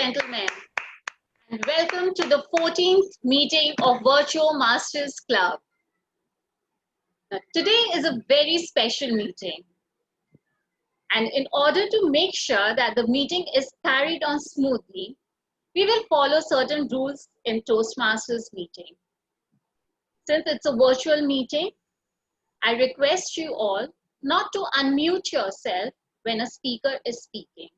gentlemen, and welcome to the 14th meeting of Virtual Masters Club. Now, today is a very special meeting, and in order to make sure that the meeting is carried on smoothly, we will follow certain rules in Toastmasters meeting. Since it's a virtual meeting, I request you all not to unmute yourself when a speaker is speaking.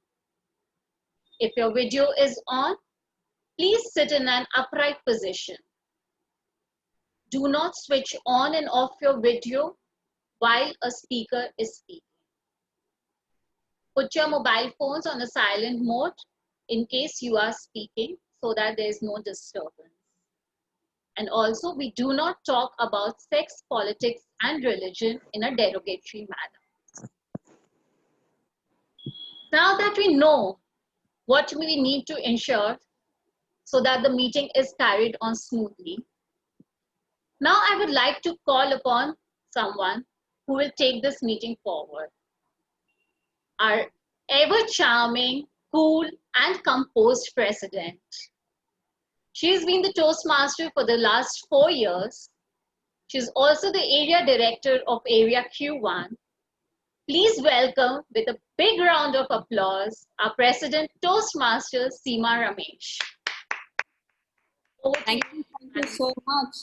If your video is on, please sit in an upright position. Do not switch on and off your video while a speaker is speaking. Put your mobile phones on a silent mode in case you are speaking so that there is no disturbance. And also, we do not talk about sex, politics, and religion in a derogatory manner. Now that we know what we need to ensure so that the meeting is carried on smoothly, now I would like to call upon someone who will take this meeting forward. Our ever charming, cool, and composed president. She's been the Toastmaster for the last 4 years. She's also the area director of Area Q1. Please welcome with a big round of applause our President Toastmaster Seema Ramesh. Thank you so much.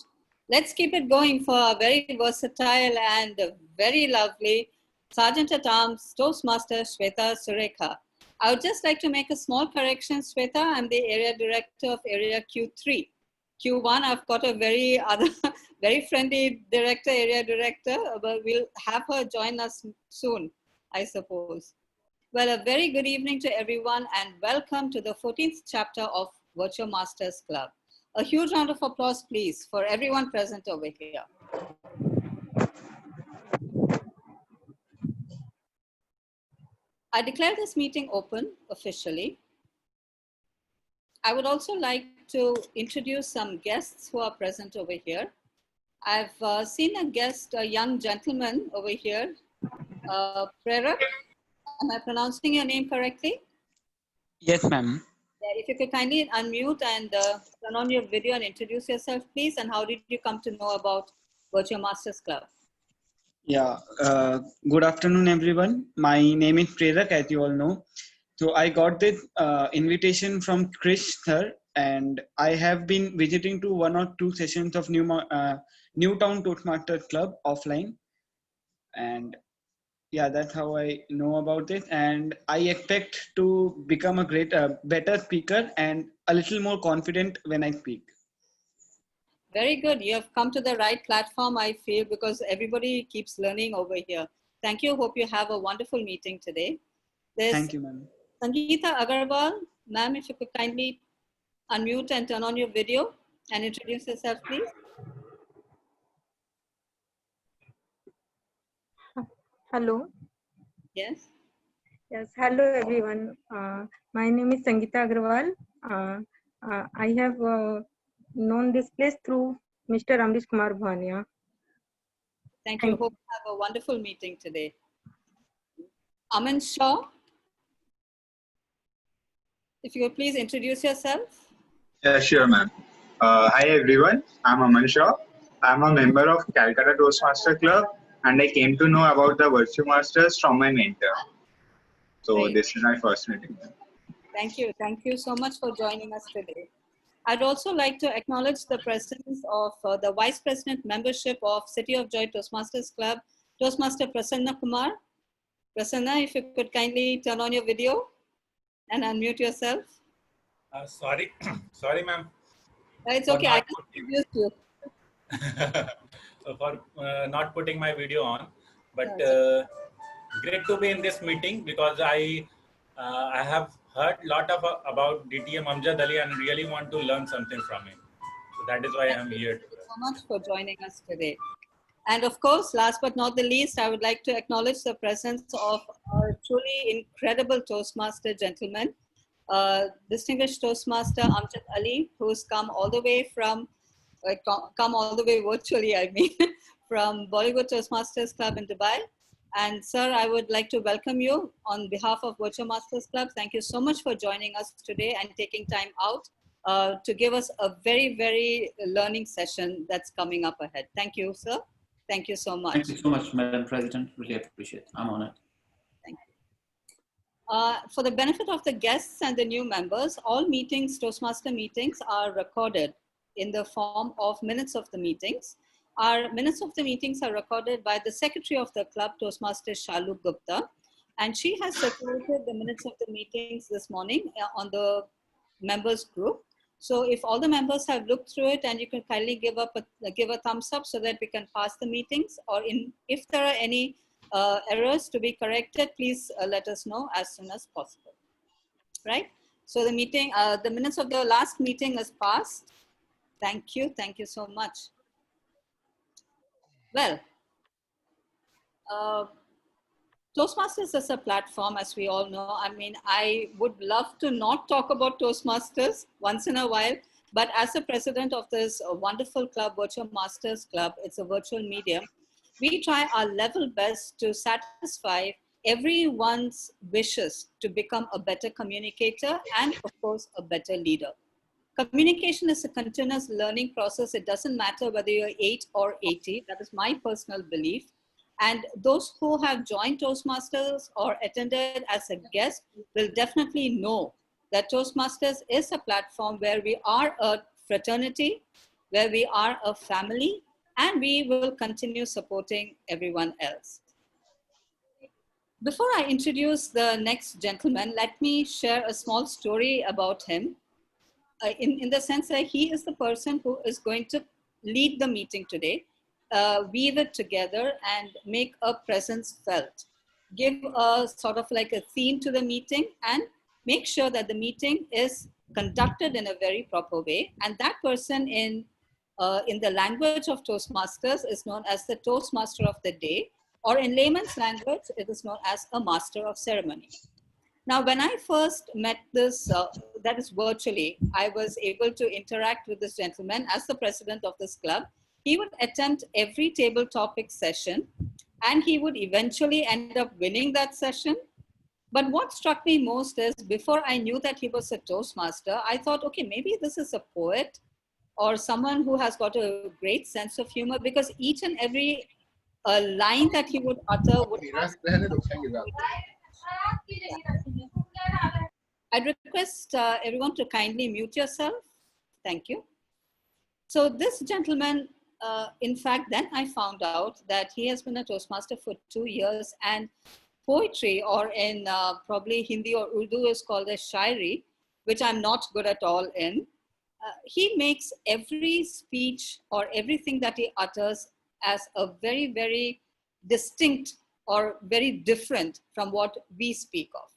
Let's keep it going for a very versatile and very lovely Sergeant at Arms Toastmaster Shweta Surekha. I would just like to make a small correction, Shweta. I'm the area director of Area Q3. Q1, I've got a very friendly area director, but we'll have her join us soon, I suppose. Well, a very good evening to everyone and welcome to the 14th chapter of Virtual Masters Club. A huge round of applause, please, for everyone present over here. I declare this meeting open officially. I would also like to introduce some guests who are present over here. I've seen a guest, a young gentleman over here, Prerak. Am I pronouncing your name correctly? Yes, ma'am. If you could kindly unmute and turn on your video and introduce yourself, please. And how did you come to know about Virtual Masters Club? Yeah, good afternoon, everyone. My name is Prerak, as you all know. So I got this invitation from Krish sir, and I have been visiting to 1 or 2 sessions of Newtown Toastmasters Club offline. And yeah, that's how I know about it. And I expect to become a better speaker and a little more confident when I speak. Very good. You have come to the right platform, I feel, because everybody keeps learning over here. Thank you. Hope you have a wonderful meeting today. Thank you, ma'am. Sangeeta Agarwal. Ma'am, if you could kindly unmute and turn on your video and introduce yourself, please. Hello. Yes. Yes. Hello, everyone. My name is Sangeeta Agarwal. I have known this place through Mr. Amrish Kumar Bhania. Thank you. Hope you have a wonderful meeting today. Aman Shaw. If you would please introduce yourself. Yeah, sure, ma'am. Hi, everyone. I'm Aman Shaw. I'm a member of Calcutta Toastmaster Club, and I came to know about the Virtual Masters from my mentor. So Great. This is my first meeting. Thank you. Thank you so much for joining us today. I'd also like to acknowledge the presence of the Vice President membership of City of Joy Toastmasters Club, Toastmaster Prasanna Kumar. Prasanna, if you could kindly turn on your video and unmute yourself. Sorry, sorry, ma'am. It's okay. I can introduce you. For not putting my video on, but great to be in this meeting because I have heard a lot about DTM Amjad Ali and really want to learn something from him. So that is why I am here. Thank you so much for joining us today. And of course, last but not the least, I would like to acknowledge the presence of a truly incredible Toastmaster gentleman, distinguished Toastmaster Amjad Ali, who's come all the way from, virtually, I mean, from Bollywood Toastmasters Club in Dubai. And sir, I would like to welcome you on behalf of Virtual Masters Club. Thank you so much for joining us today and taking time out to give us a very, very learning session that's coming up ahead. Thank you, sir. Thank you so much. Thank you so much, Madam President. Really appreciate it. I'm honored. Thank you. For the benefit of the guests and the new members, all meetings, Toastmaster meetings, are recorded in the form of minutes of the meetings. Our minutes of the meetings are recorded by the secretary of the club, Toastmaster Shalu Gupta, and she has circulated the minutes of the meetings this morning on the members group. So if all the members have looked through it, and you can kindly give a thumbs up so that we can pass the meetings, or if there are any errors to be corrected, please let us know as soon as possible, right? So the meeting, the minutes of the last meeting is passed. Thank you so much. Well, Toastmasters is a platform, as we all know. I mean, I would love to not talk about Toastmasters once in a while, but as the president of this wonderful club, Virtual Masters Club, it's a virtual medium, we try our level best to satisfy everyone's wishes to become a better communicator and, of course, a better leader. Communication is a continuous learning process. It doesn't matter whether you're 8 or 80. That is my personal belief. And those who have joined Toastmasters or attended as a guest will definitely know that Toastmasters is a platform where we are a fraternity, where we are a family, and we will continue supporting everyone else. Before I introduce the next gentleman, let me share a small story about him. In the sense that he is the person who is going to lead the meeting today, weave it together and make a presence felt, give a sort of like a theme to the meeting, and make sure that the meeting is conducted in a very proper way. And that person in the language of Toastmasters is known as the Toastmaster of the day, or in layman's language, it is known as a master of ceremony. Now, when I first met this, that is virtually, I was able to interact with this gentleman as the president of this club. He would attempt every table topic session, and he would eventually end up winning that session. But what struck me most is, before I knew that he was a Toastmaster, I thought, okay, maybe this is a poet or someone who has got a great sense of humor, because each and every line that he would utter would have... I'd request everyone to kindly mute yourself. Thank you. So this gentleman, in fact, then I found out that he has been a Toastmaster for 2 years, and poetry, or in probably Hindi or Urdu, is called as shairi, which I'm not good at all in. He makes every speech or everything that he utters as a very, very distinct or very different from what we speak of.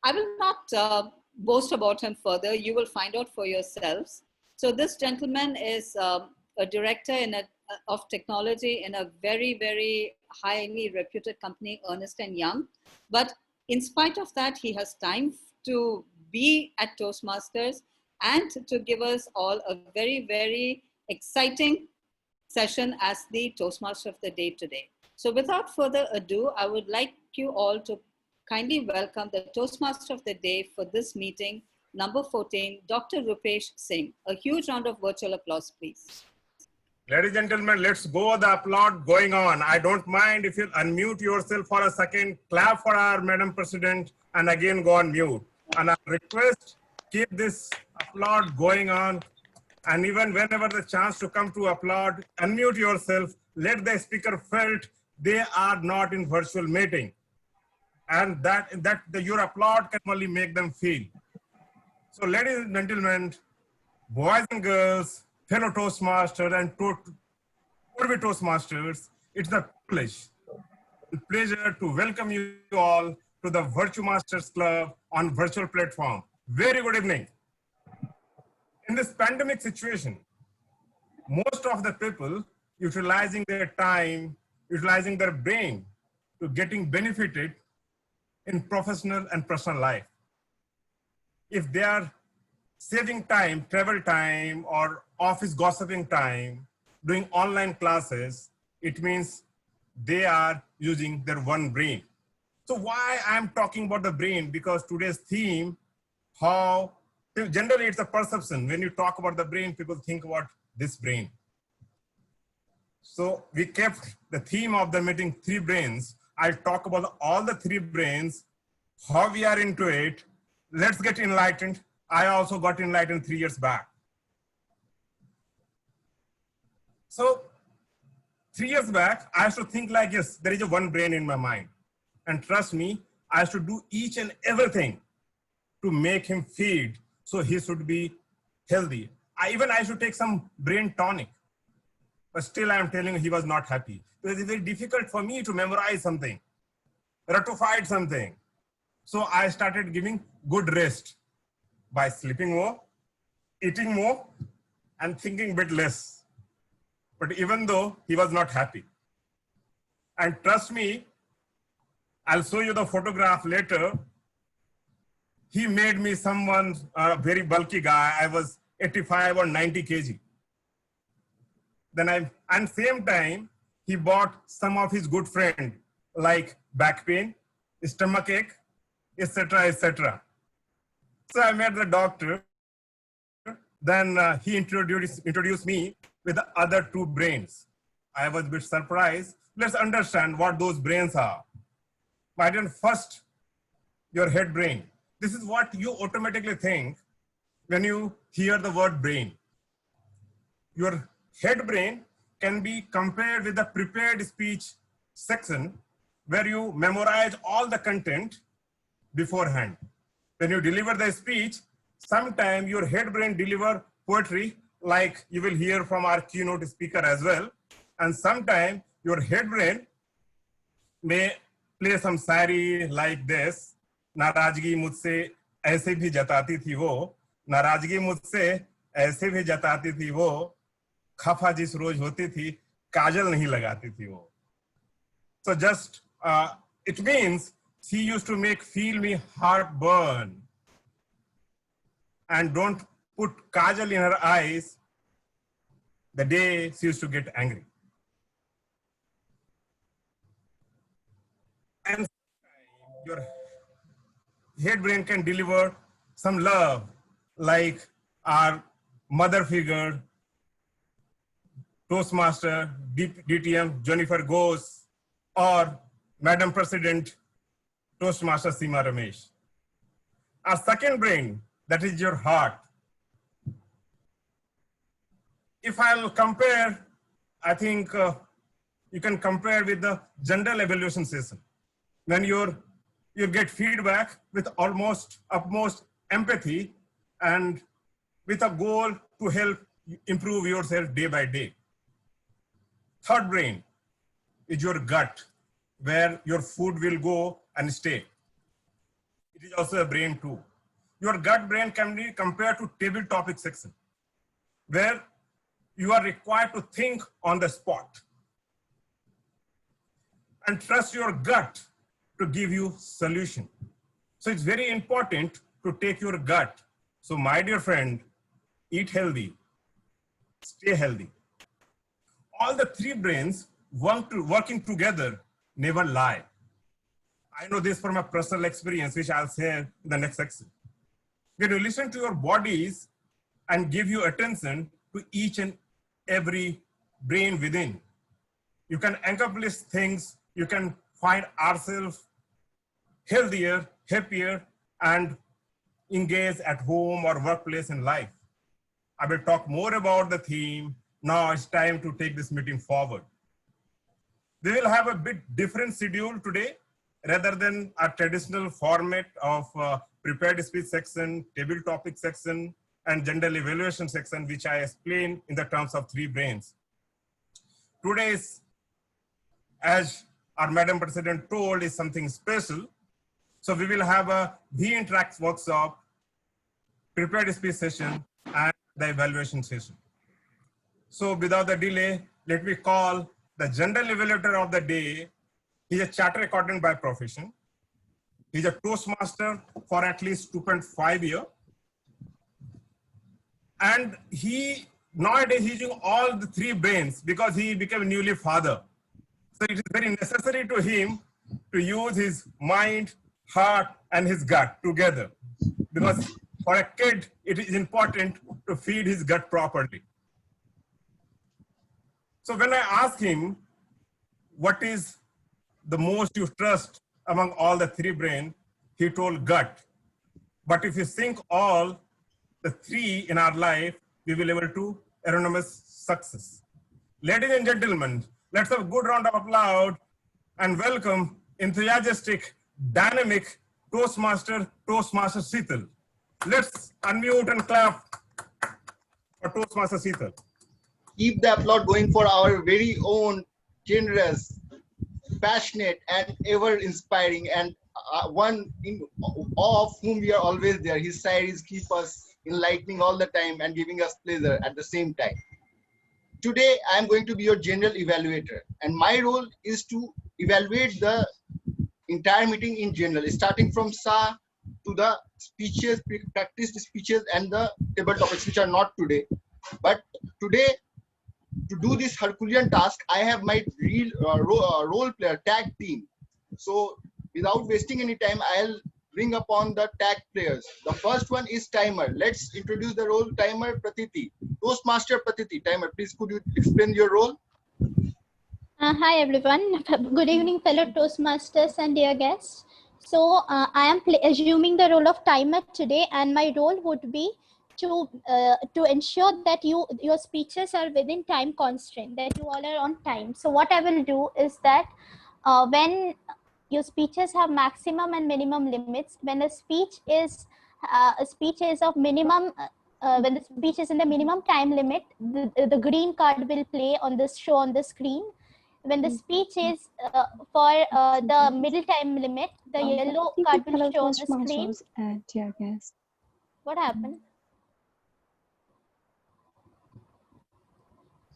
I will not boast about him further. You will find out for yourselves. So this gentleman is a director of technology in a very, very highly reputed company, Ernst & Young. But in spite of that, he has time to be at Toastmasters and to give us all a very, very exciting session as the Toastmaster of the day today. So without further ado, I would like you all to kindly welcome the Toastmaster of the day for this meeting, number 14, Dr. Rupesh Singh. A huge round of virtual applause, please. Ladies and gentlemen, let's go the applaud going on. I don't mind if you unmute yourself for a second, clap for our Madam President, and again go on mute. And I request, keep this applaud going on. And even whenever the chance to come to applaud, unmute yourself, let the speaker felt they are not in virtual meeting. And your applaud can only make them feel. So ladies and gentlemen, boys and girls, fellow Toastmasters and would-be Toastmasters, it's a pleasure to welcome you all to the Virtual Masters Club on virtual platform. Very good evening. In this pandemic situation, most of the people utilizing their time, utilizing their brain to getting benefited in professional and personal life. If they are saving time, travel time, or office gossiping time, doing online classes, it means they are using their one brain. So why I'm talking about the brain? Because today's theme, how generally it's a perception. When you talk about the brain, people think about this brain. So we kept the theme of the meeting, three brains. I'll talk about all the three brains, how we are into it. Let's get enlightened. I also got enlightened 3 years back. So 3 years back, I used to think like, yes, there is a one brain in my mind. And trust me, I used to do each and everything to make him feed so he should be healthy. I used to take some brain tonic, but still I'm telling you, he was not happy. Because it's very difficult for me to memorize something, ratify something. So I started giving good rest by sleeping more, eating more, and thinking a bit less. But even though he was not happy. And trust me, I'll show you the photograph later. He made me someone, a very bulky guy. I was 85 or 90 kg. Then and same time, he bought some of his good friend, like back pain, stomach ache, etc., etc. So I met the doctor. Then he introduced me with the other two brains. I was a bit surprised. Let's understand what those brains are. My dear, first, your head brain. This is what you automatically think when you hear the word brain. Your head brain can be compared with the prepared speech section where you memorize all the content beforehand. When you deliver the speech, sometimes your head brain deliver poetry like you will hear from our keynote speaker as well. And sometimes your head brain may play some sari like this. नाराजगी मुझसे ऐसे भी जताती थी वो, नाराजगी मुझसे ऐसे भी जताती थी वो, खफा जिस रोज होती थी, काजल नहीं लगाती थी वो. So just, it means she used to feel me heartburn. And don't put kajal in her eyes the day she used to get angry. And your head brain can deliver some love, like our mother figure, Toastmaster, DTM, Jennifer Gose, or Madam President, Toastmaster Seema Ramesh. Our second brain, that is your heart. If I'll compare, I think you can compare with the general evaluation session. When you get feedback with utmost empathy and with a goal to help improve yourself day by day. Third brain is your gut, where your food will go and stay. It is also a brain too. Your gut brain can be compared to table topic section, where you are required to think on the spot and trust your gut to give you solution. So it's very important to take your gut. So my dear friend, eat healthy, stay healthy. All the three brains working together never lie. I know this from a personal experience, which I'll share in the next section. When you listen to your bodies and give you attention to each and every brain within, you can accomplish things, you can find ourselves healthier, happier, and engage at home or workplace in life. I will talk more about the theme. Now it's time to take this meeting forward. We will have a bit different schedule today rather than a traditional format of prepared speech section, table topic section, and general evaluation section, which I explained in the terms of three brains. Today's, as our Madam President told, is something special. So we will have a V-Interact workshop, prepared speech session, and the evaluation session. So without the delay, let me call the general evaluator of the day. He's a chartered accountant by profession. He's a Toastmaster for at least 2.5 years. And nowadays he's using all the three brains because he became a newly father. So it is very necessary to him to use his mind, heart, and his gut together. Because for a kid, it is important to feed his gut properly. So when I asked him, what is the most you trust among all the three brain, he told gut. But if you think all the three in our life, we will be able to enormous success. Ladies and gentlemen, let's have a good round of applause and welcome enthusiastic, dynamic Toastmaster Seetal. Let's unmute and clap for Toastmaster Seetal. Keep the applaud going for our very own generous, passionate, and ever inspiring, and one in awe of whom we are always there. His side is keep us enlightening all the time and giving us pleasure at the same time. Today, I am going to be your general evaluator, and my role is to evaluate the entire meeting in general, starting from SA to the speeches, practiced speeches, and the table topics, which are not today. But today, to do this Herculean task, I have my real role player tag team. So without wasting any time, I'll bring upon the tag players. The first one is Timer. Let's introduce the role Timer Pratiti. Toastmaster Pratiti. Timer, please could you explain your role? Hi everyone. Good evening, fellow Toastmasters and dear guests. So I am assuming the role of Timer today, and my role would be to ensure that your speeches are within time constraint, that you all are on time. So what I will do is that when your speeches have maximum and minimum limits, when a speech is of minimum when the speech is in the minimum time limit, the green card will play on this show on the screen. When the speech is for the middle time limit, the yellow card will show on the screen. What happened?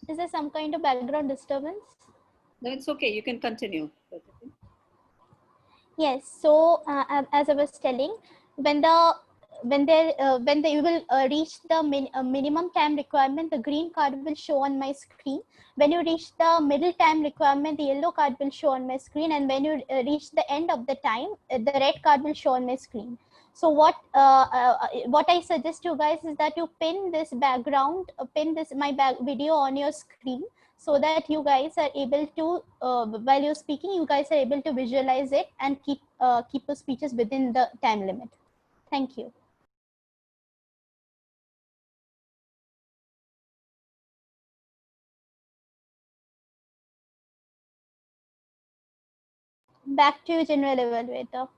Is there some kind of background disturbance? No, it's okay. You can continue. Yes. So as I was telling, when you will reach the minimum time requirement, the green card will show on my screen. When you reach the middle time requirement, the yellow card will show on my screen, and when you reach the end of the time, the red card will show on my screen. So what I suggest you guys is that you pin this background, my video on your screen, so that you guys are able to, while you're speaking, you guys are able to visualize it and keep the speeches within the time limit. Thank you. Back to you, General Evaluator.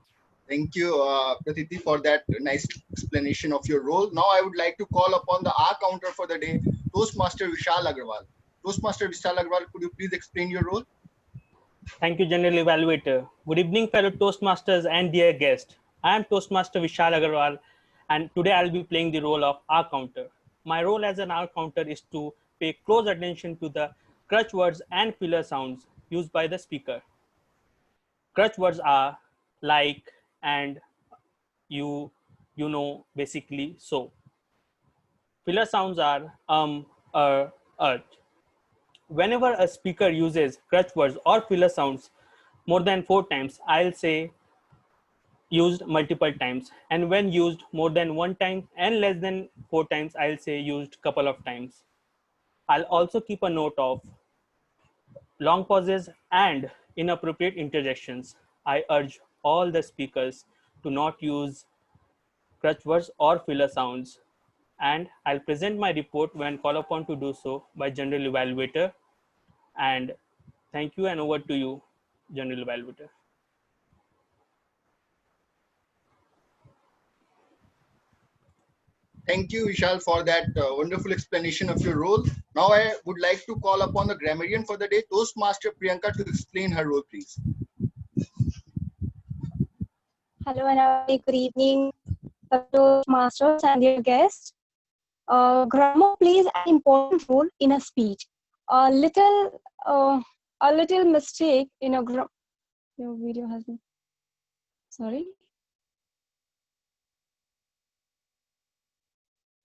Thank you, Pratiti, for that nice explanation of your role. Now I would like to call upon the R counter for the day, Toastmaster Vishal Agarwal. Toastmaster Vishal Agarwal, could you please explain your role? Thank you, General Evaluator. Good evening, fellow Toastmasters and dear guests. I am Toastmaster Vishal Agarwal, and today I'll be playing the role of R counter. My role as an R counter is to pay close attention to the crutch words and filler sounds used by the speaker. Crutch words are like, and, you know, basically, so. Filler sounds are Whenever a speaker uses crutch words or filler sounds more than 4 times, I'll say used multiple times. And when used more than 1 time and less than 4 times, I'll say used couple of times. I'll also keep a note of long pauses and inappropriate interjections. I urge all the speakers to not use crutch words or filler sounds. And I'll present my report when called upon to do so by General Evaluator. And thank you, and over to you, General Evaluator. Thank you, Vishal, for that wonderful explanation of your role. Now I would like to call upon the grammarian for the day, Toastmaster Priyanka, to explain her role, please. Hello and good evening, Toastmasters and their guests. Grammar plays an important role in a speech. A little mistake in a grammar. Your video has been. Sorry.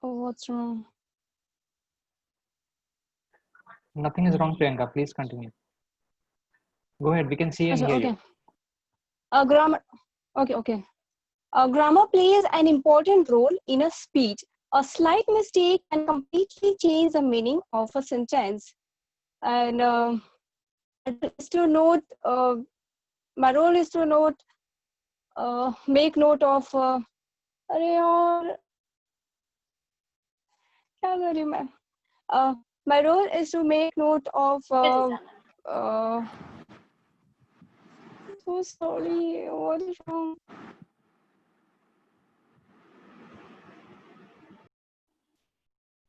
Oh, what's wrong? Nothing is wrong, Priyanka. Please continue. Go ahead. We can see and Achha, hear okay. you. Grammar. Okay. Grammar plays an important role in a speech. A slight mistake can completely change the meaning of a sentence. And is to note, my role is to note, make note of. अरे यार, क्या कर रही मैं? My role is to make note of. So sorry. What is wrong?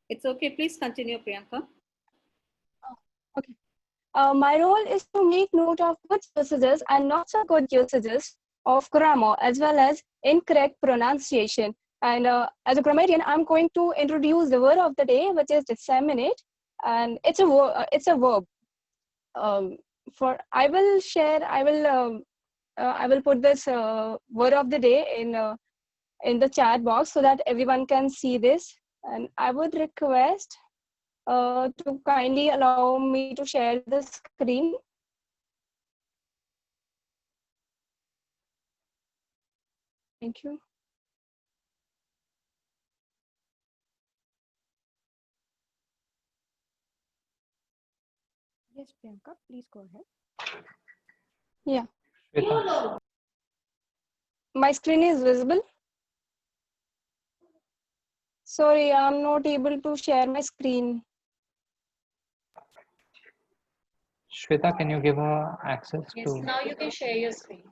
It's okay. Please continue, Priyanka. Okay. My role is to make note of good usages and not so good usages of grammar, as well as incorrect pronunciation. And as a grammarian, I'm going to introduce the word of the day, which is disseminate, and it's a verb. I will put this word of the day in the chat box so that everyone can see this. And I would request to kindly allow me to share the screen. Thank you. Yes, Priyanka, please go ahead. Yeah. Shweta. My screen is visible. Sorry, I'm not able to share my screen. Shweta, can you give her access Yes, to? now you can share your screen.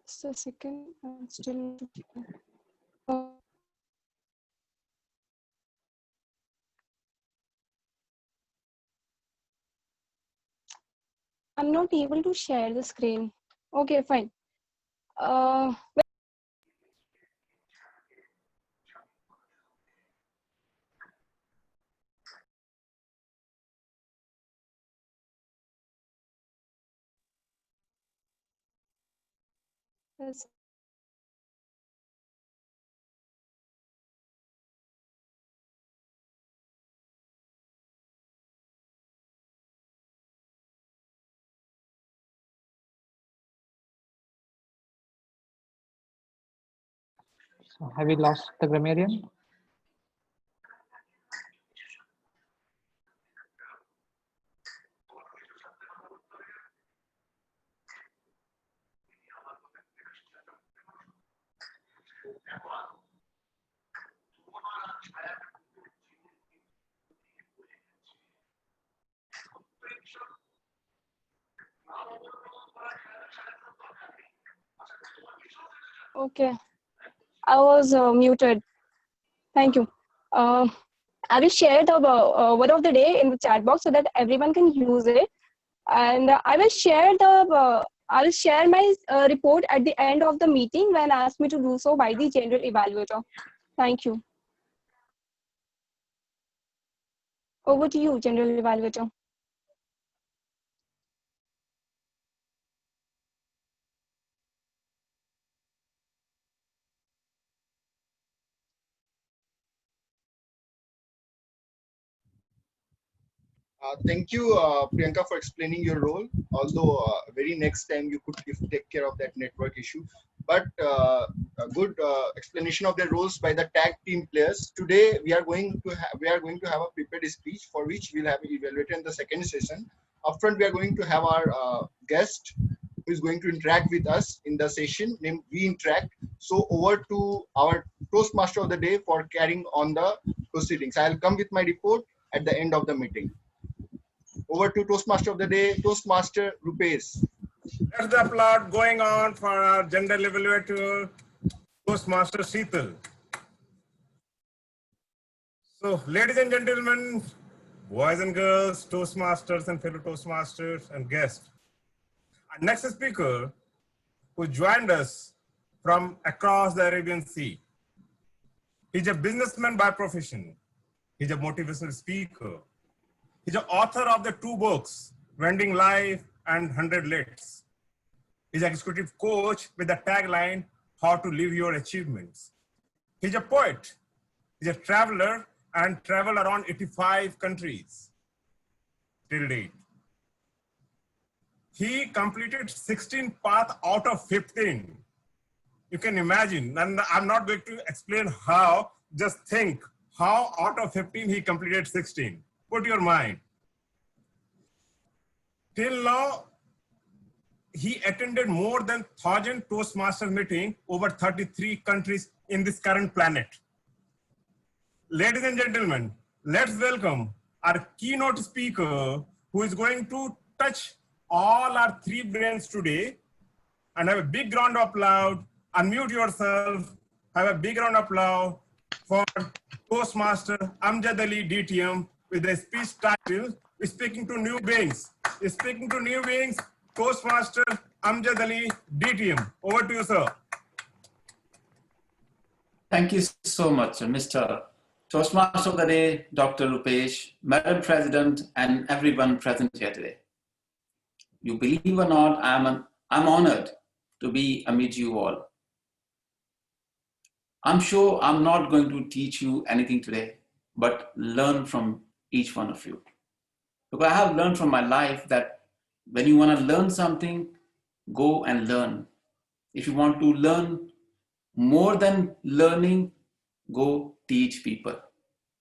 Just a second. I'm still. I'm not able to share the screen. Okay, fine. Yes. So have we lost the grammarian? Okay. I was muted. Thank you. I will share the word of the day in the chat box so that everyone can use it. And I will share my report at the end of the meeting when asked me to do so by the general evaluator. Thank you. Over to you, general evaluator. Thank you, Priyanka, for explaining your role. Although very next time you could take care of that network issue. But a good explanation of the roles by the tag team players. Today we are going to have a prepared speech for which we'll have an evaluator in the second session. Upfront we are going to have our guest who is going to interact with us in the session named We Interact. So over to our Toastmaster of the day for carrying on the proceedings. I'll come with my report at the end of the meeting. Over to Toastmaster of the day, Toastmaster Rupesh. There's the applaud going on for our general evaluator, Toastmaster Sheetal. So, ladies and gentlemen, boys and girls, Toastmasters and fellow Toastmasters and guests. Our next speaker, who joined us from across the Arabian Sea. He's a businessman by profession. He's a motivational speaker. He's the author of the 2 books, Vending Life and 100 Lets. He's an executive coach with the tagline, How to Live Your Achievements. He's a poet. He's a traveler and traveled around 85 countries. till date. He completed 16 paths out of 15. You can imagine, and I'm not going to explain how, just think how out of 15 he completed 16. Put your mind. Till now, he attended more than 1,000 Toastmasters meetings over 33 countries in this current planet. Ladies and gentlemen, let's welcome our keynote speaker who is going to touch all our three brains today, and have a big round of applause. Unmute yourself. Have a big round of applause for Toastmaster Amjad Ali DTM with the speech title, Speaking to New Beings. Speaking to New Beings, Toastmaster Amjad Ali DTM. Over to you, sir. Thank you so much, Mr. Toastmaster of the Day, Dr. Rupesh, Madam President, and everyone present here today. You believe or not, I'm honored to be amid you all. I'm sure I'm not going to teach you anything today, but learn from each one of you. Because I have learned from my life that when you want to learn something, go and learn. If you want to learn more than learning, go teach people.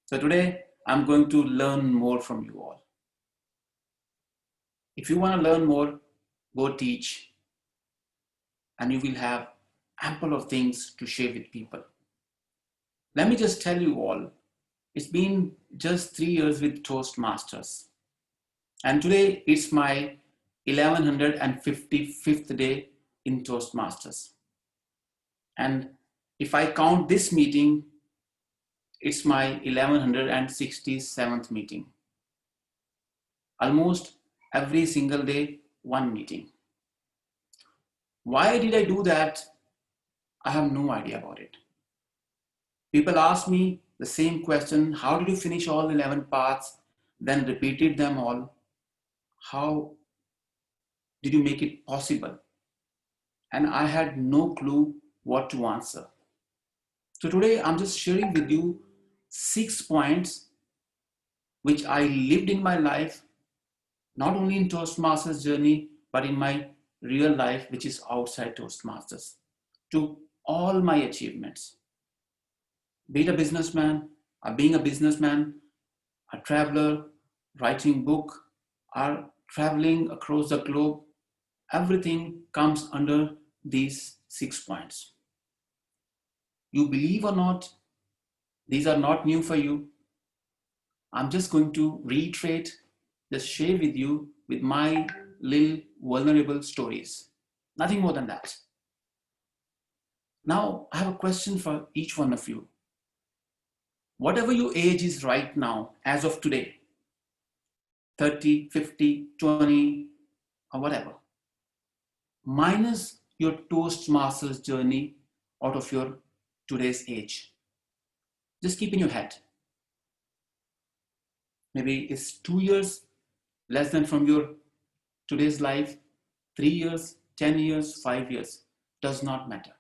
So today, I'm going to learn more from you all. If you want to learn more, go teach. And you will have ample of things to share with people. Let me just tell you all, it's been just 3 years with Toastmasters. And today, it's my 1155th day in Toastmasters. And if I count this meeting, it's my 1167th meeting. Almost every single day, one meeting. Why did I do that? I have no idea about it. People ask me the same question, how did you finish all 11 paths, then repeated them all? How did you make it possible? And I had no clue what to answer. So today I'm just sharing with you 6 points which I lived in my life, not only in Toastmasters journey, but in my real life, which is outside Toastmasters, to all my achievements. Be it a businessman, or being a businessman, a traveler, writing book, or traveling across the globe, everything comes under these 6 points. You believe or not, these are not new for you. I'm just going to reiterate, just share with you with my little vulnerable stories. Nothing more than that. Now, I have a question for each one of you. Whatever your age is right now, as of today, 30, 50, 20, or whatever, minus your Toastmasters journey out of your today's age. Just keep in your head. Maybe it's 2 years less than from your today's life, 3 years, 10 years, 5 years, does not matter.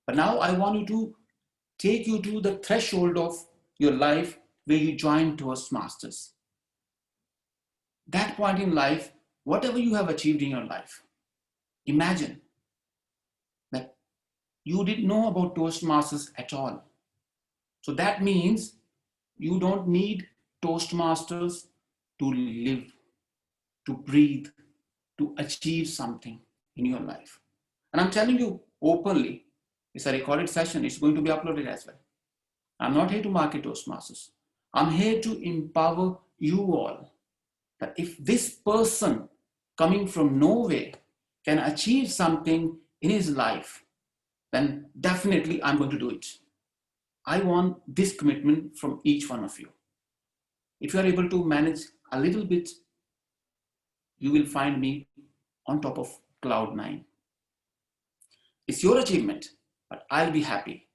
But now I want you to take you to the threshold of your life where you join Toastmasters. That point in life, whatever you have achieved in your life, imagine that you didn't know about Toastmasters at all. So that means you don't need Toastmasters to live, to breathe, to achieve something in your life. And I'm telling you openly, it's a recorded session, it's going to be uploaded as well. I'm not here to market Toastmasters. I'm here to empower you all that if this person coming from nowhere can achieve something in his life, then definitely I'm going to do it. I want this commitment from each one of you. If you are able to manage a little bit, you will find me on top of cloud 9. It's your achievement, but I'll be happy.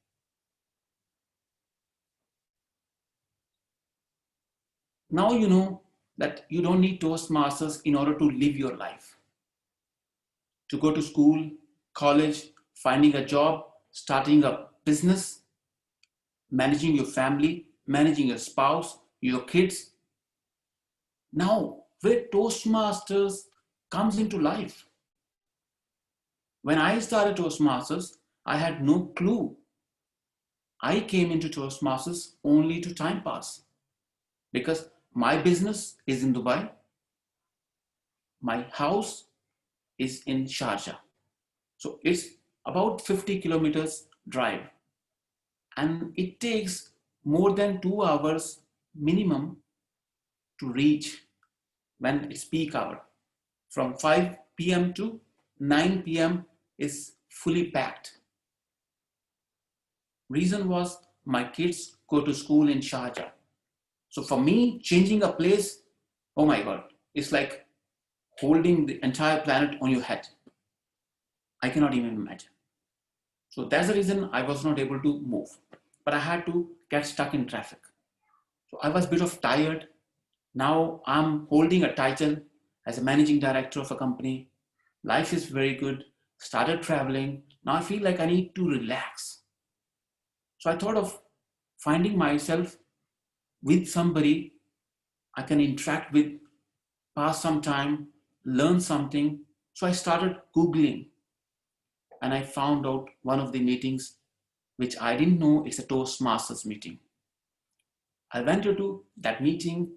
Now you know that you don't need Toastmasters in order to live your life. To go to school, college, finding a job, starting a business, managing your family, managing your spouse, your kids. Now, where Toastmasters comes into life. When I started Toastmasters, I had no clue. I came into Toastmasters only to time pass because my business is in Dubai. My house is in Sharjah. So it's about 50 kilometers drive. And it takes more than 2 hours minimum to reach when it's peak hour. From 5 p.m. to 9 p.m. is fully packed. Reason was my kids go to school in Sharjah. So for me, changing a place, oh my God, it's like holding the entire planet on your head. I cannot even imagine. So that's the reason I was not able to move. But I had to get stuck in traffic. So I was a bit of tired. Now I'm holding a title as a managing director of a company. Life is very good. Started traveling. Now I feel like I need to relax. So I thought of finding myself with somebody I can interact with, pass some time, learn something. So I started Googling and I found out one of the meetings which I didn't know it's a Toastmasters meeting. I went to that meeting,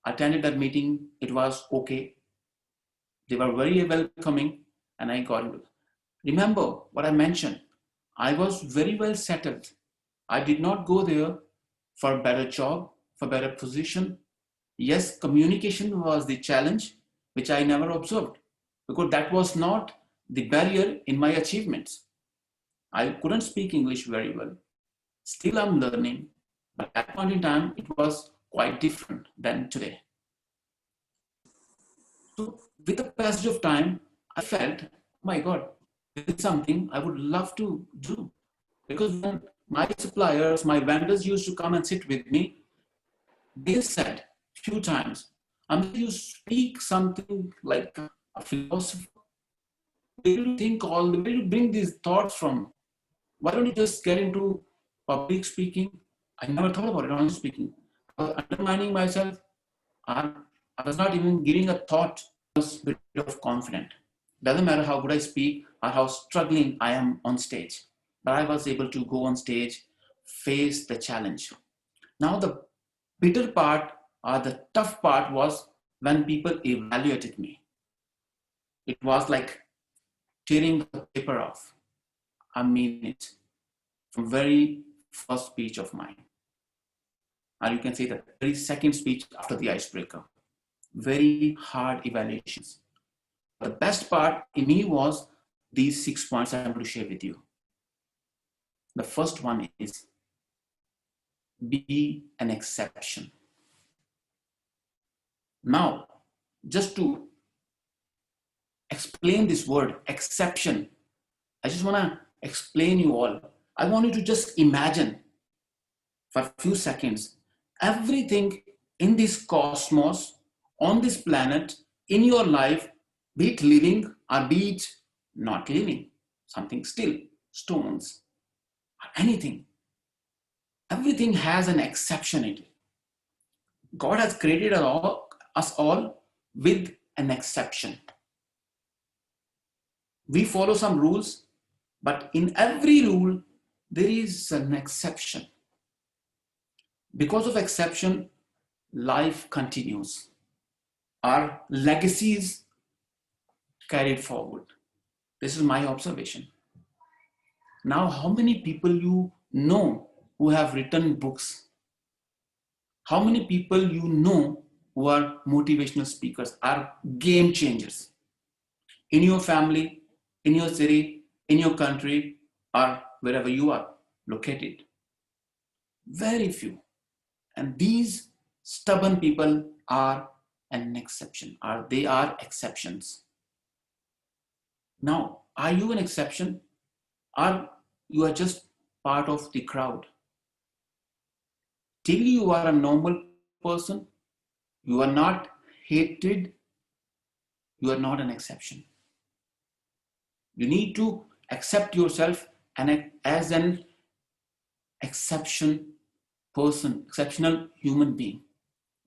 attended that meeting. It was okay. They were very welcoming and I got into it. Remember what I mentioned. I was very well settled. I did not go there for a better job, for better position. Yes, communication was the challenge, which I never observed because that was not the barrier in my achievements. I couldn't speak English very well. Still I'm learning, but at that point in time, it was quite different than today. So with the passage of time, I felt, oh my God, this is something I would love to do. Because when my suppliers, my vendors used to come and sit with me, they said a few times, you speak something like a philosopher. Where do you think where do you bring these thoughts from? Why don't you just get into public speaking? I never thought about it, honestly speaking. I was undermining myself. I was not even giving a thought. I was a bit of confident. Doesn't matter how good I speak or how struggling I am on stage. But I was able to go on stage, face the challenge. Now the bitter part or the tough part was when people evaluated me. It was like tearing the paper off. I mean it. From very first speech of mine. Or you can say the very second speech after the icebreaker. Very hard evaluations. The best part in me was these 6 points I'm going to share with you. The first one is be an exception. Now, just to explain this word, exception, I just want to explain you all. I want you to just imagine for a few seconds, everything in this cosmos, on this planet, in your life, be it living or be it not living, something still, stones, anything. Everything has an exception in it. God has created us all with an exception. We follow some rules, but in every rule, there is an exception. Because of exception, life continues. Our legacies carried forward. This is my observation. Now, how many people you know who have written books? How many people you know who are motivational speakers, are game changers? In your family, in your city, in your country, or wherever you are located. Very few. And these stubborn people are an exception, or they are exceptions. Now, are you an exception, or you are just part of the crowd? Till you are a normal person, you are not hated, you are not an exception. You need to accept yourself as an exceptional person, exceptional human being.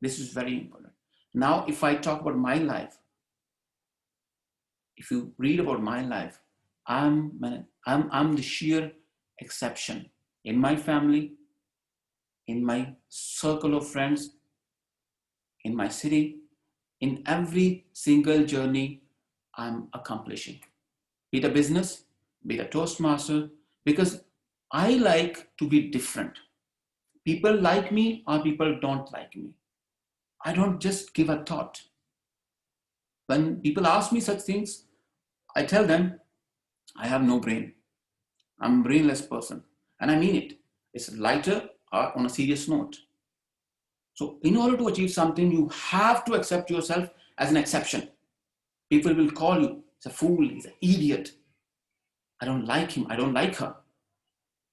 This is very important. Now, if I talk about my life, if you read about my life, I'm the sheer exception in my family, in my circle of friends, in my city, in every single journey I'm accomplishing. Be it a business, be it a Toastmaster, because I like to be different. People like me or people don't like me. I don't just give a thought. When people ask me such things, I tell them, I have no brain. I'm a brainless person. And I mean it. It's lighter or on a serious note. So in order to achieve something, you have to accept yourself as an exception. People will call you, he's a fool, he's an idiot. I don't like him, I don't like her.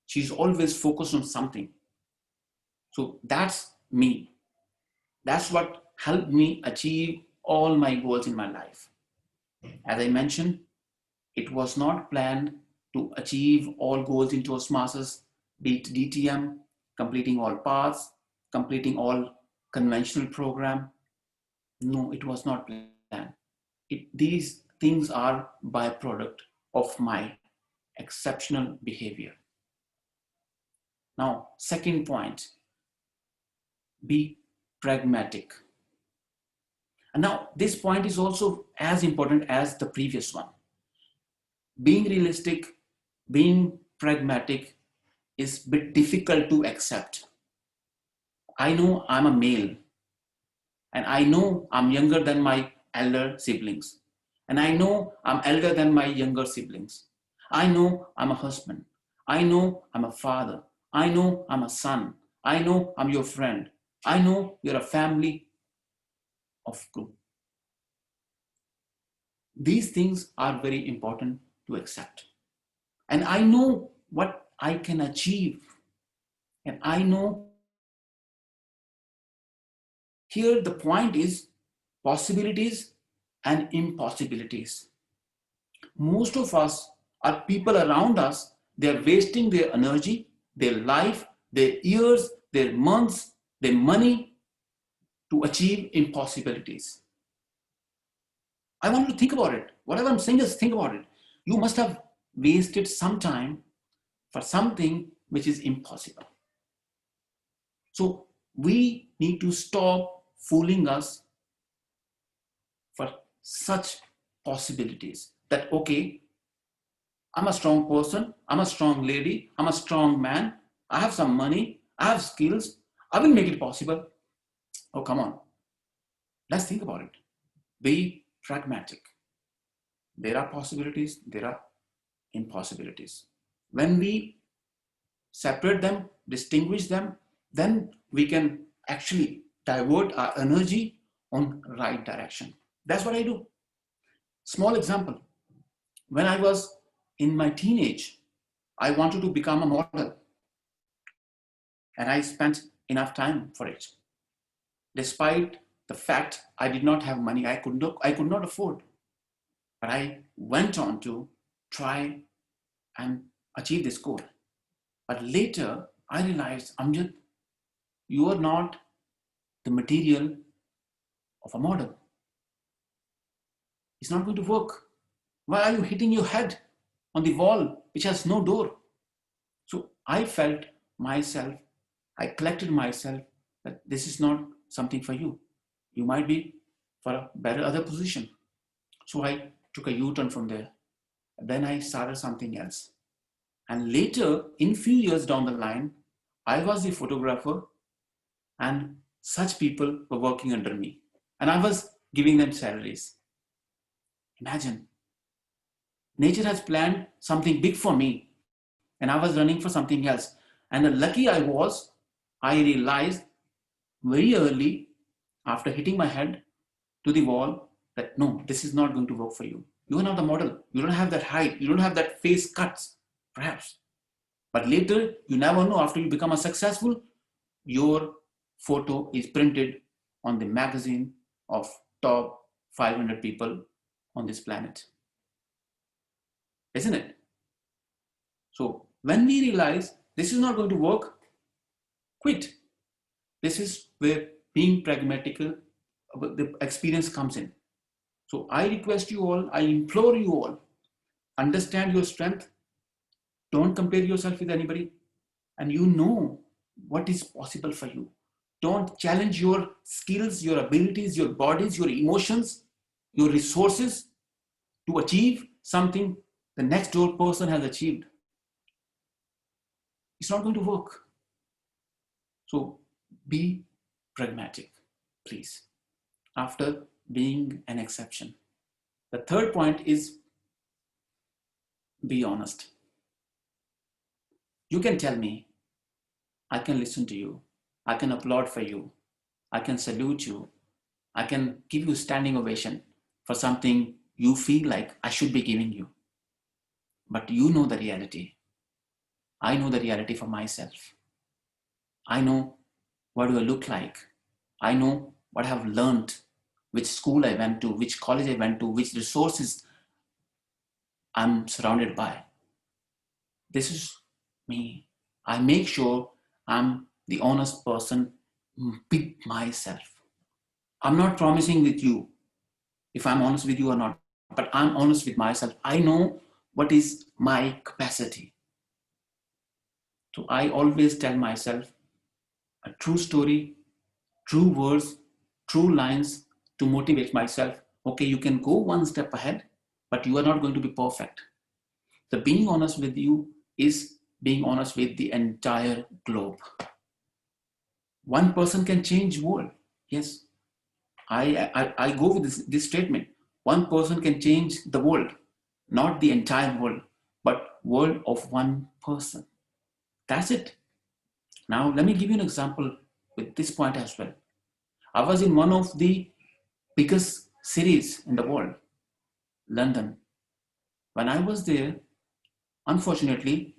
She's always focused on something. So that's me. That's what helped me achieve all my goals in my life. As I mentioned, it was not planned to achieve all goals in Toastmasters, be it DTM, completing all paths, completing all conventional program. No, it was not planned. These things are byproduct of my exceptional behavior. Now, second point, be pragmatic. And now this point is also as important as the previous one. Being realistic, being pragmatic is a bit difficult to accept. I know I'm a male, and I know I'm younger than my elder siblings, and I know I'm elder than my younger siblings. I know I'm a husband. I know I'm a father. I know I'm a son. I know I'm your friend. I know you're a family of group. These things are very important to accept. And I know what I can achieve. And I know here the point is possibilities and impossibilities. Most of us are people around us, they're wasting their energy, their life, their years, their months, their money to achieve impossibilities. I want you to think about it. Whatever I'm saying is think about it. You must have wasted some time for something which is impossible. So we need to stop fooling us for such possibilities that, okay, I'm a strong person, I'm a strong lady, I'm a strong man, I have some money, I have skills, I will make it possible. Oh, come on. Let's think about it. Be pragmatic. There are possibilities, there are impossibilities. When we separate them, distinguish them, then we can actually divert our energy on right direction. That's what I do. Small example. When I was in my teenage, I wanted to become a model. And I spent enough time for it. Despite the fact I did not have money, I could not afford. But I went on to try and achieve this goal. But later I realized, Amjad, you are not the material of a model. It's not going to work. Why are you hitting your head on the wall which has no door? So I felt myself, I collected myself that this is not something for you. You might be for a better other position. So I took a U-turn from there. Then I started something else. And later, in few years down the line, I was the photographer and such people were working under me. And I was giving them salaries. Imagine, nature has planned something big for me and I was running for something else. And lucky I was, I realized very early after hitting my head to the wall that no, this is not going to work for you. You are not the model. You don't have that height. You don't have that face cuts, perhaps. But later, you never know, after you become a successful, your photo is printed on the magazine of top 500 people on this planet. Isn't it? So when we realize this is not going to work, quit. This is where being pragmatic the experience comes in. So I request you all, I implore you all, understand your strength. Don't compare yourself with anybody. And you know what is possible for you. Don't challenge your skills, your abilities, your bodies, your emotions, your resources to achieve something the next door person has achieved. It's not going to work. So be pragmatic, please, after being an exception. The third point is be honest. You can tell me, I can listen to you, I can applaud for you, I can salute you, I can give you a standing ovation for something you feel like I should be giving you. But you know the reality. I know the reality for myself. I know what do I look like. I know what I have learned, which school I went to, which college I went to, which resources I'm surrounded by. This is me. I make sure I'm the honest person with myself. I'm not promising with you if I'm honest with you or not, but I'm honest with myself. I know what is my capacity. So I always tell myself a true story, true words, true lines to motivate myself. Okay, you can go one step ahead, but you are not going to be perfect. So being honest with you is being honest with the entire globe. One person can change the world. Yes, I go with this statement. One person can change the world, not the entire world, but world of one person. That's it. Now, let me give you an example with this point as well. I was in one of the biggest cities in the world, London. When I was there, unfortunately,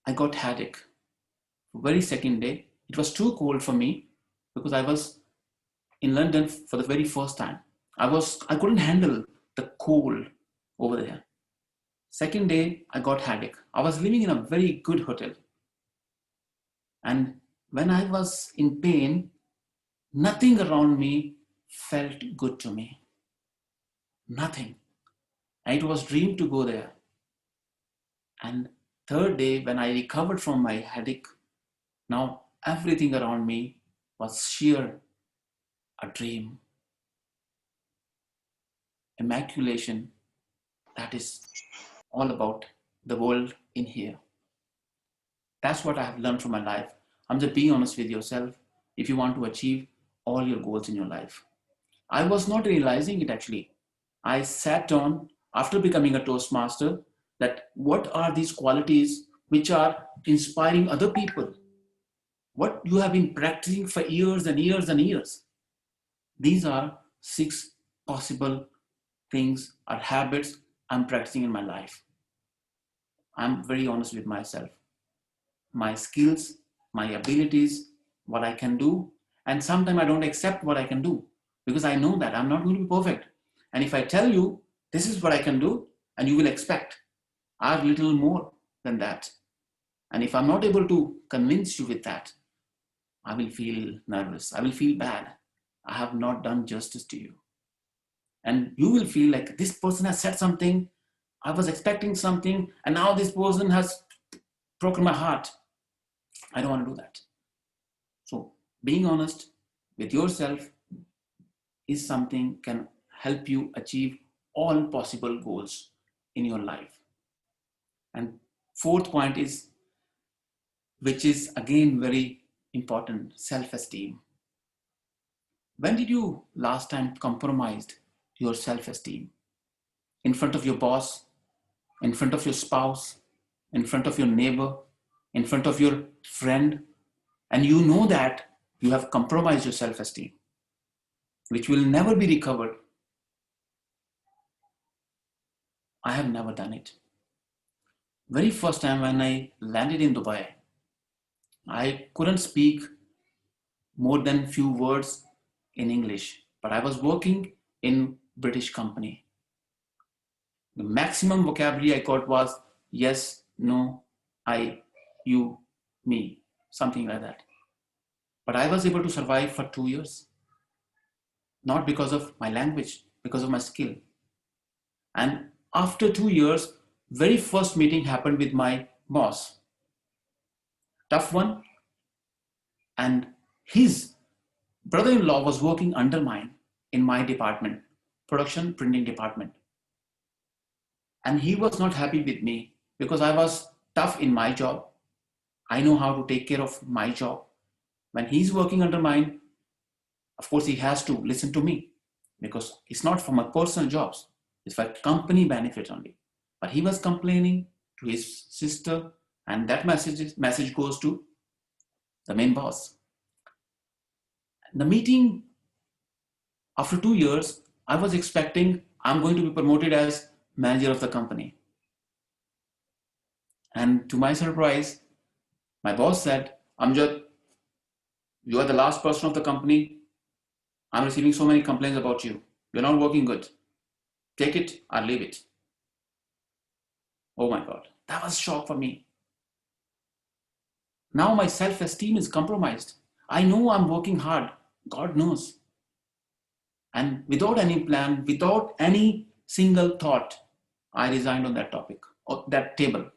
I got headache. The very second day, it was too cold for me because I was in London for the very first time. I couldn't handle the cold over there. Second day, I got headache. I was living in a very good hotel. And when I was in pain, nothing around me felt good to me. Nothing. And it was dream to go there. And third day, when I recovered from my headache, now everything around me was sheer a dream. Immaculation, that is all about the world in here. That's what I have learned from my life. I'm just being honest with yourself if you want to achieve all your goals in your life. I was not realizing it actually. I sat on, after becoming a Toastmaster, that what are these qualities which are inspiring other people? What you have been practicing for years and years and years. These are 6 possible things or habits I'm practicing in my life. I'm very honest with myself. My skills, my abilities, what I can do, and sometimes I don't accept what I can do because I know that I'm not going to be perfect. And if I tell you this is what I can do, and you will expect a little more than that. And if I'm not able to convince you with that, I will feel nervous. I will feel bad. I have not done justice to you. And you will feel like this person has said something, I was expecting something, and now this person has broken my heart. I don't want to do that. So being honest with yourself is something can help you achieve all possible goals in your life. And fourth point is, which is again very important, self-esteem. When did you last time compromised your self-esteem? In front of your boss, in front of your spouse, in front of your neighbor, in front of your friend, and you know that you have compromised your self-esteem, which will never be recovered. I have never done it. Very first time when I landed in Dubai, I couldn't speak more than few words in English, but I was working in British company. The maximum vocabulary I got was yes, no, I, you, me, something like that. But I was able to survive for 2 years. not because of my language, because of my skill. And after 2 years, very first meeting happened with my boss. Tough one. And his brother-in-law was working under mine in my department, production printing department. And he was not happy with me because I was tough in my job. I know how to take care of my job. When he's working under mine, of course, he has to listen to me because it's not for my personal jobs. It's for company benefit only. But he was complaining to his sister, and that message goes to the main boss. The meeting, after 2 years, I was expecting I'm going to be promoted as manager of the company. And to my surprise, my boss said, Amjad, you are the last person of the company. I'm receiving so many complaints about you. You're not working good. Take it or leave it. Oh my God, that was a shock for me. Now my self-esteem is compromised. I know I'm working hard. God knows. And without any plan, without any single thought, I resigned on that topic, or that table.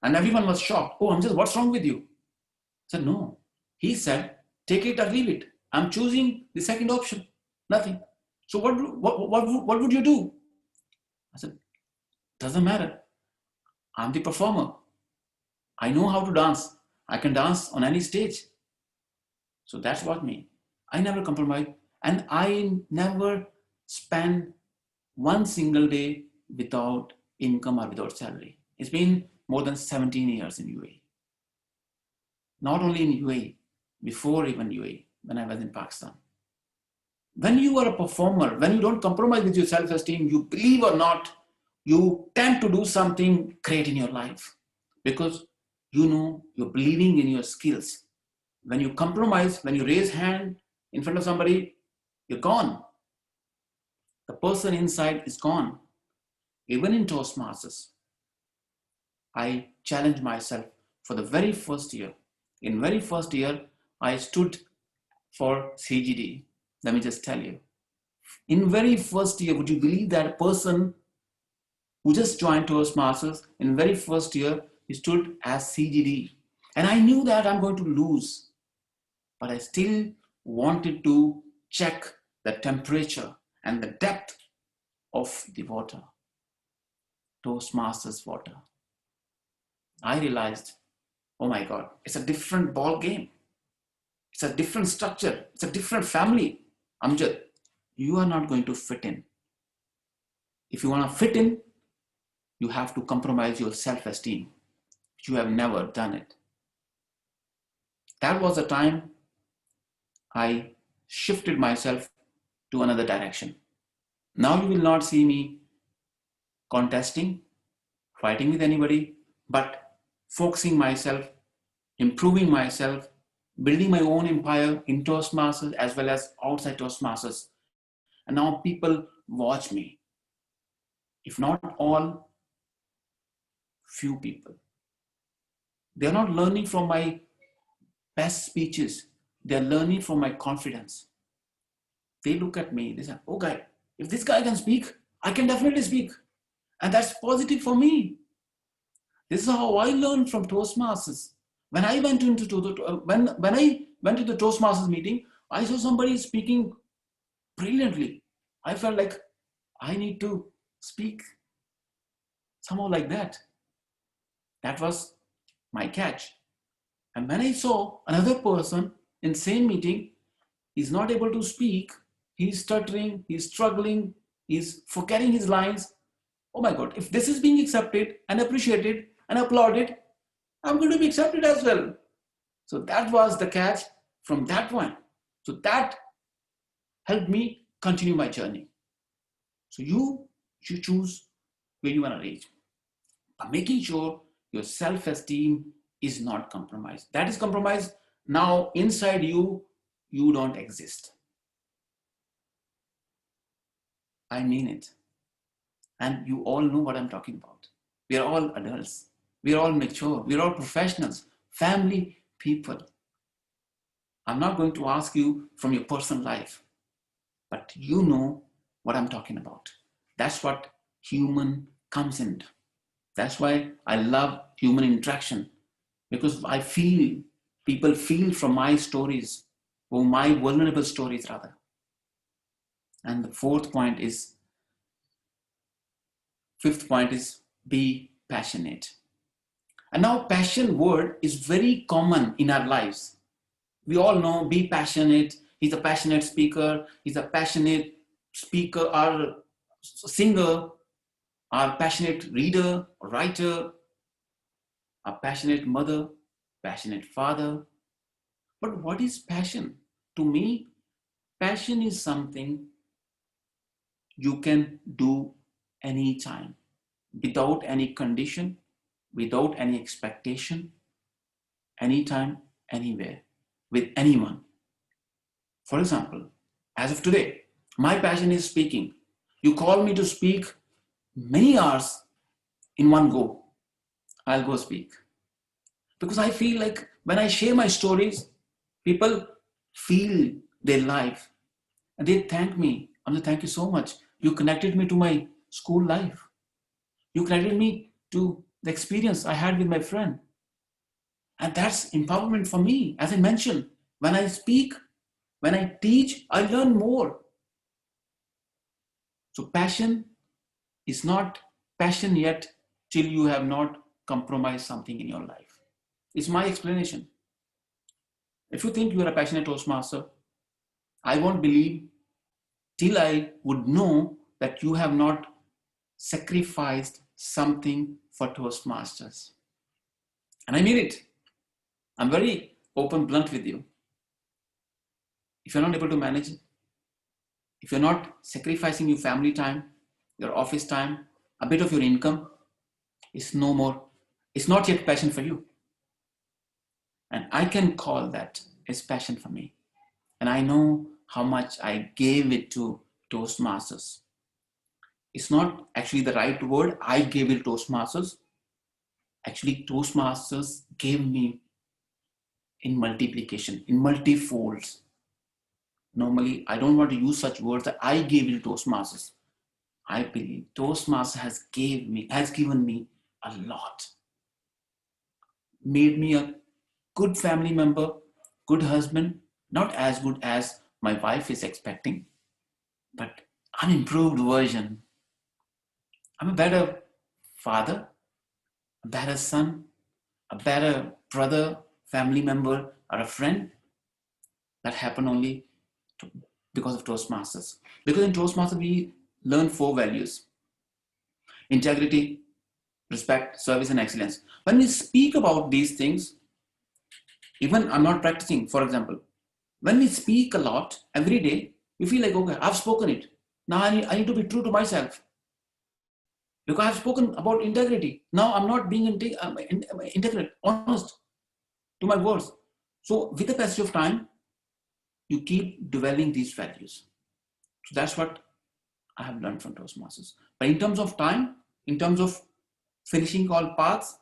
And everyone was shocked. Oh, Amjad, what's wrong with you? I said, no. He said, take it or leave it. I'm choosing the second option. Nothing. So what would you do? I said, doesn't matter. I'm the performer. I know how to dance. I can dance on any stage. So that's what me. I never compromise, and I never spend one single day without income or without salary. It's been more than 17 years in UAE. Not only in UAE, before even UAE, when I was in Pakistan. When you are a performer, when you don't compromise with your self-esteem, you believe or not, you tend to do something great in your life because you know you're believing in your skills. When you compromise, when you raise hand in front of somebody, you're gone. The person inside is gone. Even in Toastmasters, I challenged myself for the very first year. In very first year, I stood for CGD. Let me just tell you. In very first year, would you believe that a person who just joined Toastmasters, in very first year, he stood as CGD. And I knew that I'm going to lose. But I still wanted to check the temperature and the depth of the water. Toastmasters water. I realized, oh my God, it's a different ball game. It's a different structure. It's a different family. Amjad, you are not going to fit in. If you want to fit in, you have to compromise your self-esteem. You have never done it. That was the time I shifted myself to another direction. Now you will not see me contesting, fighting with anybody, but focusing myself, improving myself, building my own empire in Toastmasters as well as outside Toastmasters. And now people watch me. If not all, few people. They're not learning from my best speeches. They're learning from my confidence. They look at me, they say, oh guy, if this guy can speak, I can definitely speak. And that's positive for me. This is how I learned from Toastmasters. When I went into when I went to the Toastmasters meeting, I saw somebody speaking brilliantly. I felt like I need to speak somehow like that. That was my catch. And when I saw another person in the same meeting, he's not able to speak, he's stuttering, he's struggling, he's forgetting his lines. Oh my God, if this is being accepted and appreciated and applauded, I'm going to be accepted as well. So that was the catch from that one. So that helped me continue my journey. So you choose where you want to reach, but making sure your self-esteem is not compromised. That is compromised. Now inside you, you don't exist. I mean it. And you all know what I'm talking about. We are all adults. We are all mature. We are all professionals, family, people. I'm not going to ask you from your personal life. but you know what I'm talking about. That's what human comes in. That's why I love human interaction, because I feel, people feel from my stories, or my vulnerable stories rather. And the fifth point is be passionate. And now passion word is very common in our lives. We all know be passionate. He's a passionate speaker. He's a passionate speaker or singer, or passionate reader or writer, a passionate mother, passionate father. But what is passion? To me, passion is something you can do anytime, without any condition, without any expectation, anytime, anywhere, with anyone. For example, as of today, my passion is speaking. You call me to speak many hours in one go, I'll go speak. Because I feel like when I share my stories, people feel their life and they thank me. I'm like, thank you so much. You connected me to my school life. You connected me to the experience I had with my friend. And that's empowerment for me. As I mentioned, when I speak, when I teach, I learn more. So passion is not passion yet till you have not compromised something in your life. It's my explanation. If you think you are a passionate Toastmaster, I won't believe till I would know that you have not sacrificed something for Toastmasters. And I mean it. I'm very open, blunt with you. If you're not able to manage it, if you're not sacrificing your family time, your office time, a bit of your income, it's no more, it's not yet passion for you. And I can call that as passion for me. And I know how much I gave it to Toastmasters. It's not actually the right word, I gave it to Toastmasters. Actually, Toastmasters gave me in multiplication, in multifolds. Normally, I don't want to use such words that I gave it to Toastmasters. I believe Toastmasters has given me a lot. Made me a good family member, good husband, not as good as my wife is expecting, but an improved version. I'm a better father, a better son, a better brother, family member, or a friend. That happened only because of Toastmasters. Because in Toastmasters, we learn 4 values: integrity, respect, service, and excellence. When we speak about these things, even I'm not practicing, for example, when we speak a lot every day, we feel like, okay, I've spoken it. Now I need to be true to myself. Because I've spoken about integrity. Now I'm not being integrate, honest to my words. So with the passage of time, you keep developing these values. So that's what I have learned from Toastmasters. But in terms of time, in terms of finishing all paths,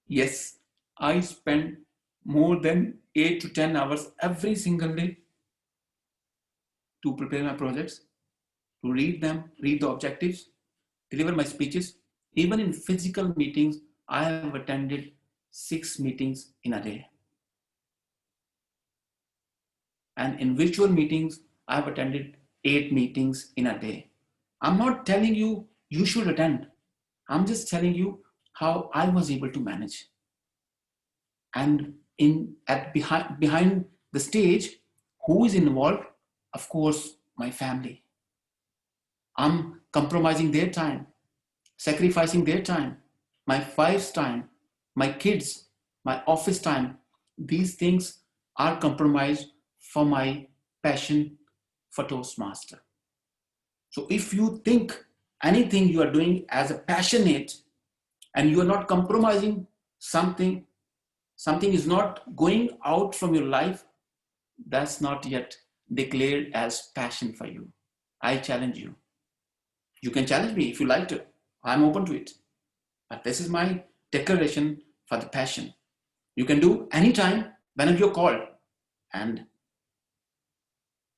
yes, I spend more than 8 to 10 hours every single day to prepare my projects, to read them, read the objectives, deliver my speeches. Even in physical meetings, I have attended 6 meetings in a day. And in virtual meetings, I have attended 8 meetings in a day. I'm not telling you you should attend. I'm just telling you how I was able to manage. And behind the stage, who is involved? Of course, my family. I'm compromising their time, sacrificing their time, my wife's time, my kids, my office time. These things are compromised for my passion for Toastmaster. So if you think anything you are doing as a passionate and you are not compromising something is not going out from your life, that's not yet declared as passion for you. I challenge you. You can challenge me if you like to. I'm open to it. But this is my declaration for the passion. You can do anytime, whenever you're called, and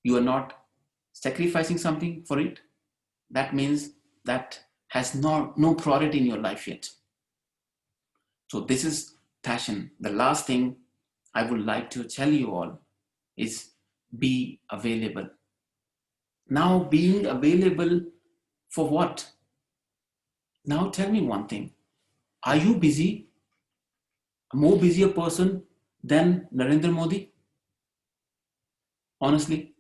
you are not sacrificing something for it, that means that has no priority in your life yet. So this is passion. The last thing I would like to tell you all is be available. Now, being available for what? Now tell me one thing. Are you busy? A more busier person than Narendra Modi? Honestly.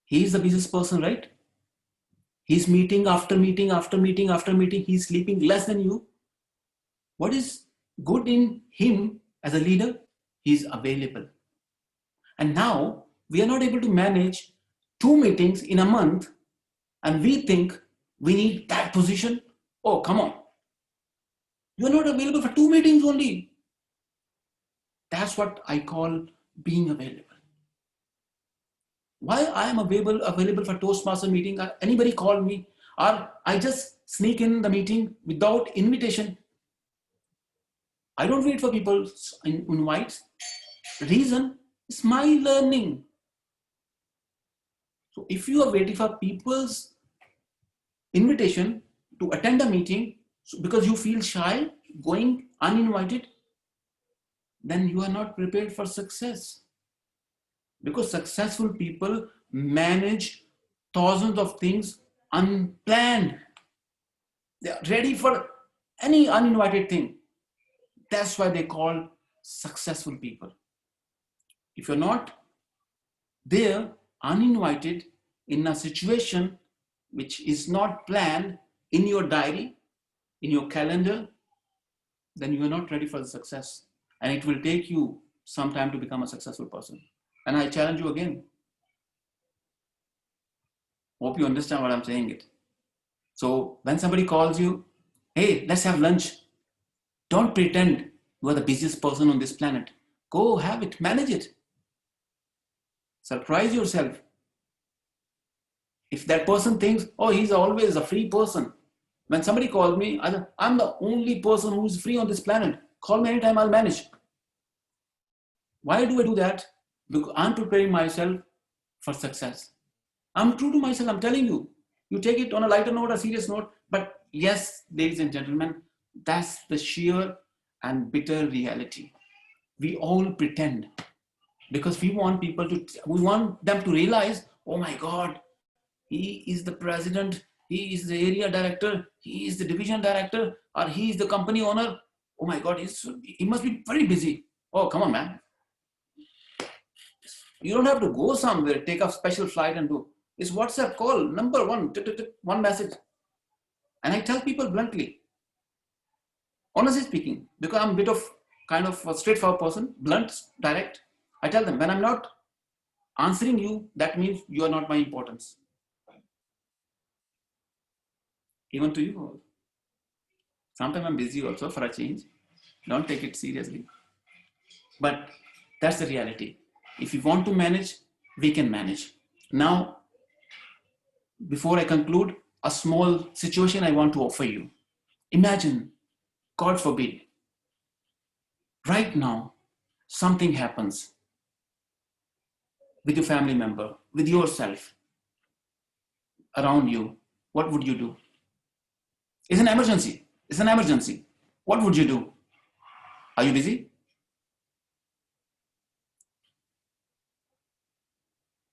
He is the busiest person, right? He's meeting after meeting after meeting after meeting. He's sleeping less than you. What is good in him as a leader? He's available. And now we are not able to manage 2 meetings in a month, and we think we need that position. Oh, come on. You are not available for 2 meetings only. That's what I call being available. Why I am available for Toastmaster meeting? Anybody call me, or I just sneak in the meeting without invitation. I don't wait for people's invites. Reason is my learning. So if you are waiting for people's invitation to attend a meeting because you feel shy, going uninvited, then you are not prepared for success. Because successful people manage thousands of things unplanned. They are ready for any uninvited thing. That's why they call successful people. If you're not there, uninvited, in a situation which is not planned in your diary, in your calendar, then you are not ready for the success. And it will take you some time to become a successful person. And I challenge you again. Hope you understand what I'm saying it. So when somebody calls you, hey, let's have lunch. Don't pretend you are the busiest person on this planet. Go have it, manage it. Surprise yourself. If that person thinks, oh, he's always a free person. When somebody calls me, I'm the only person who's free on this planet. Call me anytime, I'll manage. Why do I do that? Because I'm preparing myself for success. I'm true to myself, I'm telling you. You take it on a lighter note, a serious note. But yes, ladies and gentlemen, that's the sheer and bitter reality. We all pretend because we want them to realize, oh my God, he is the president, he is the area director, he is the division director, or he is the company owner. Oh my God, he must be very busy. Oh, come on, man. You don't have to go somewhere, take a special flight and do. It's WhatsApp call, number one, one message. And I tell people bluntly, honestly speaking, because I'm a bit of kind of a straightforward person, blunt, direct. I tell them, when I'm not answering you, that means you are not my importance. Even to you. Sometimes I'm busy also for a change. Don't take it seriously. But that's the reality. If you want to manage, we can manage. Now, before I conclude, a small situation I want to offer you. Imagine, God forbid, right now, something happens with your family member, with yourself, around you. What would you do? It's an emergency. It's an emergency. What would you do? Are you busy?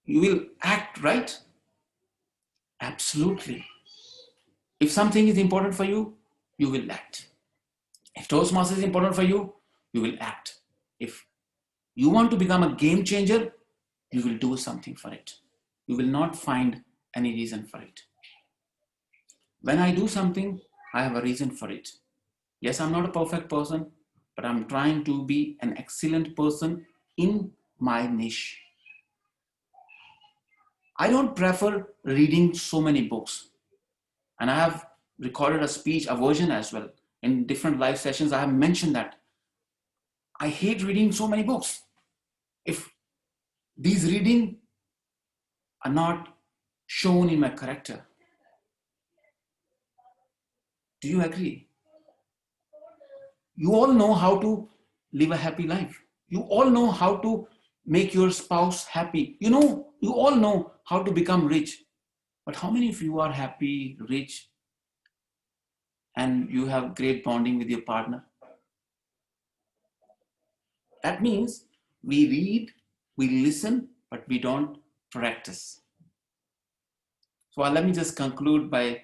You will act, right? Absolutely. If something is important for you, you will act. If Toastmasters is important for you, you will act. If you want to become a game changer, you will do something for it. You will not find any reason for it. When I do something, I have a reason for it. Yes, I'm not a perfect person, but I'm trying to be an excellent person in my niche. I don't prefer reading so many books. And I have recorded a speech, a version as well. In different live sessions, I have mentioned that. I hate reading so many books. If these reading are not shown in my character. Do you agree? You all know how to live a happy life. You all know how to make your spouse happy. You know, you all know how to become rich. But how many of you are happy, rich, and you have great bonding with your partner? That means we read, we listen, but we don't practice. So let me just conclude by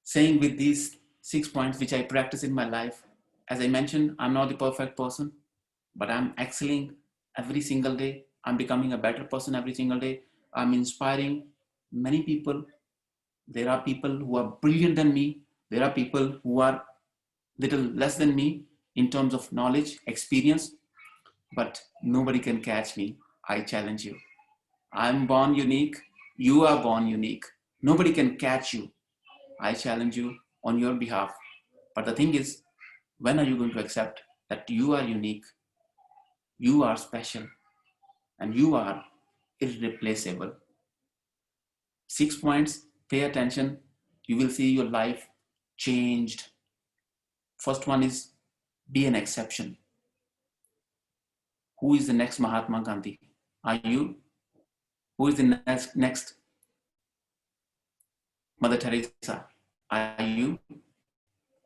saying with these 6 points which I practice in my life. As I mentioned, I'm not the perfect person, but I'm excelling every single day. I'm becoming a better person every single day. I'm inspiring many people. There are people who are brilliant than me. There are people who are little less than me in terms of knowledge, experience, but nobody can catch me. I challenge you. I'm born unique. You are born unique. Nobody can catch you. I challenge you on your behalf. But the thing is, when are you going to accept that you are unique, you are special, and you are irreplaceable? 6 points, pay attention. You will see your life changed. First one is, be an exception. Who is the next Mahatma Gandhi? Are you? Who is the next Mother Teresa? Are you?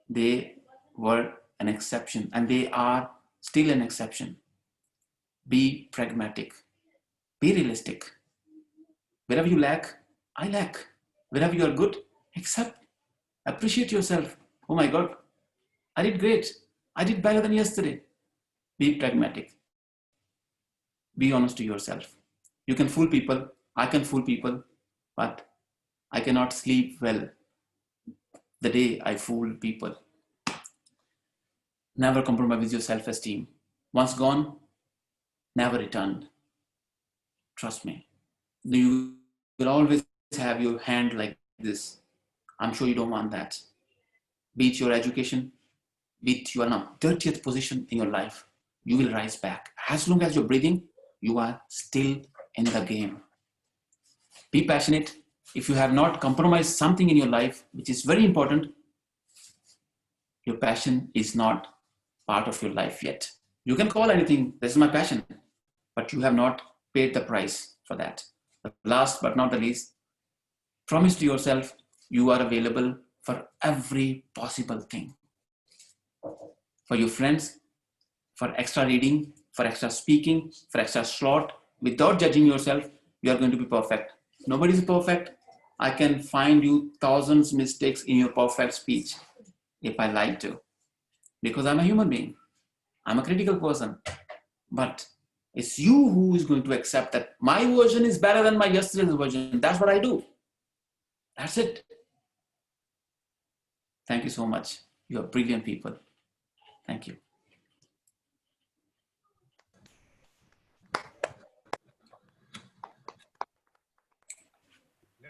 They were an exception, and they are still an exception. Be pragmatic. Be realistic. Wherever you lack, I lack. Wherever you are good, accept. Appreciate yourself. Oh my God, I did great. I did better than yesterday. Be pragmatic. Be honest to yourself. You can fool people. I can fool people, but I cannot sleep well the day I fool people. Never compromise your self-esteem. Once gone, never returned. Trust me. You will always have your hand like this. I'm sure you don't want that. Be it your education, be it you are in 30th position in your life, you will rise back. As long as you're breathing, you are still in the game. Be passionate. If you have not compromised something in your life, which is very important, your passion is not part of your life yet. You can call anything, this is my passion, but you have not paid the price for that. Last but not the least, promise to yourself you are available for every possible thing. For your friends, for extra reading, for extra speaking, for extra slot, without judging yourself, you are going to be perfect. Nobody is perfect. I can find you thousands mistakes in your perfect speech if I like to, because I'm a human being. I'm a critical person, but it's you who is going to accept that my version is better than my yesterday's version. That's what I do. That's it. Thank you so much. You are brilliant people. Thank you.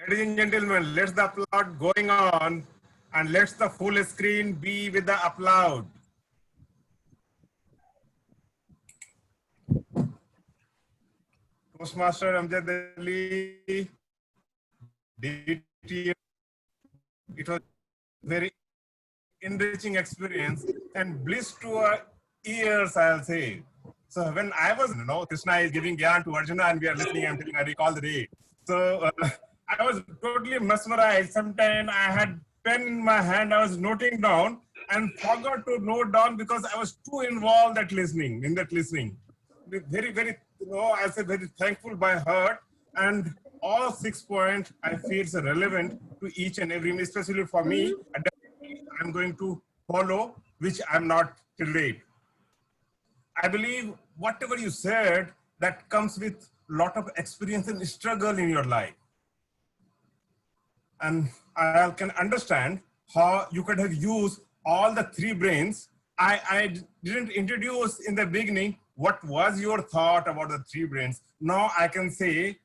Ladies and gentlemen, let's the applaud going on, and let's the full screen be with the applaud. Toastmaster Amjad Ali, DTM, it was very enriching experience and bliss to our ears, I'll say. So when I was, Krishna is giving Gyan to Arjuna and we are listening, I'm telling, I recall the day. So I was totally mesmerized. Sometimes I had pen in my hand, I was noting down and forgot to note down because I was too involved in that listening. Very, very, I say very thankful by heart, and all 6 points I feel is relevant to each and every, especially for me. I'm going to follow, which I'm not till date. I believe whatever you said, that comes with a lot of experience and struggle in your life. And I can understand how you could have used all the 3 brains. I didn't introduce in the beginning what was your thought about the 3 brains. Now I can say,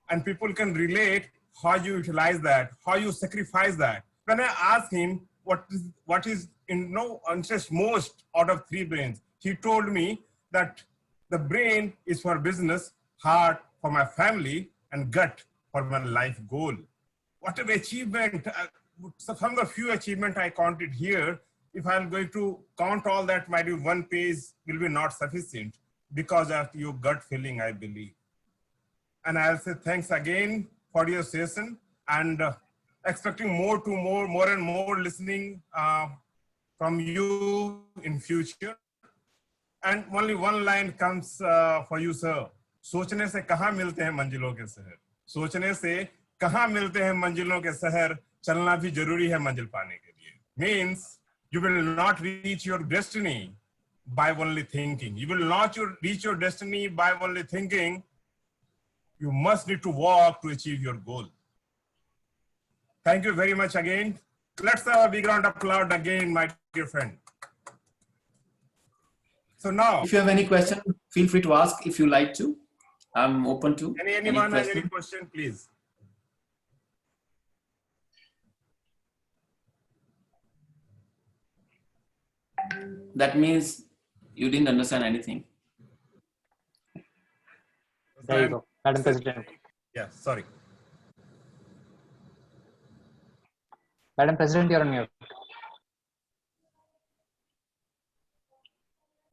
and people can relate how you utilize that, how you sacrifice that. When I asked him what is interest most out of 3 brains, he told me that the brain is for business, heart for my family, and gut for my life goal. What an achievement. From the few achievements I counted here, if I'm going to count all that, maybe 1 page will be not sufficient. because of your gut feeling, I believe. And I'll say thanks again for your session, and expecting more and more listening from you in future. And only one line comes for you, sir. सोचने से कहाँ मिलते हैं मंजिलों के शहर, सोचने से कहाँ मिलते हैं मंजिलों के शहर, चलना भी जरूरी है मंजिल पाने के लिए. Means you will not reach your destiny by only thinking. You will not reach your destiny by only thinking. You must need to walk to achieve your goal. Thank you very much again. Let's have a big round of applause again, my dear friend. So now, if you have any question, feel free to ask if you like to. I'm open to anyone has any question, please. That means you didn't understand anything. There you go, Madam President. Yeah, sorry. Madam President, you're on mute.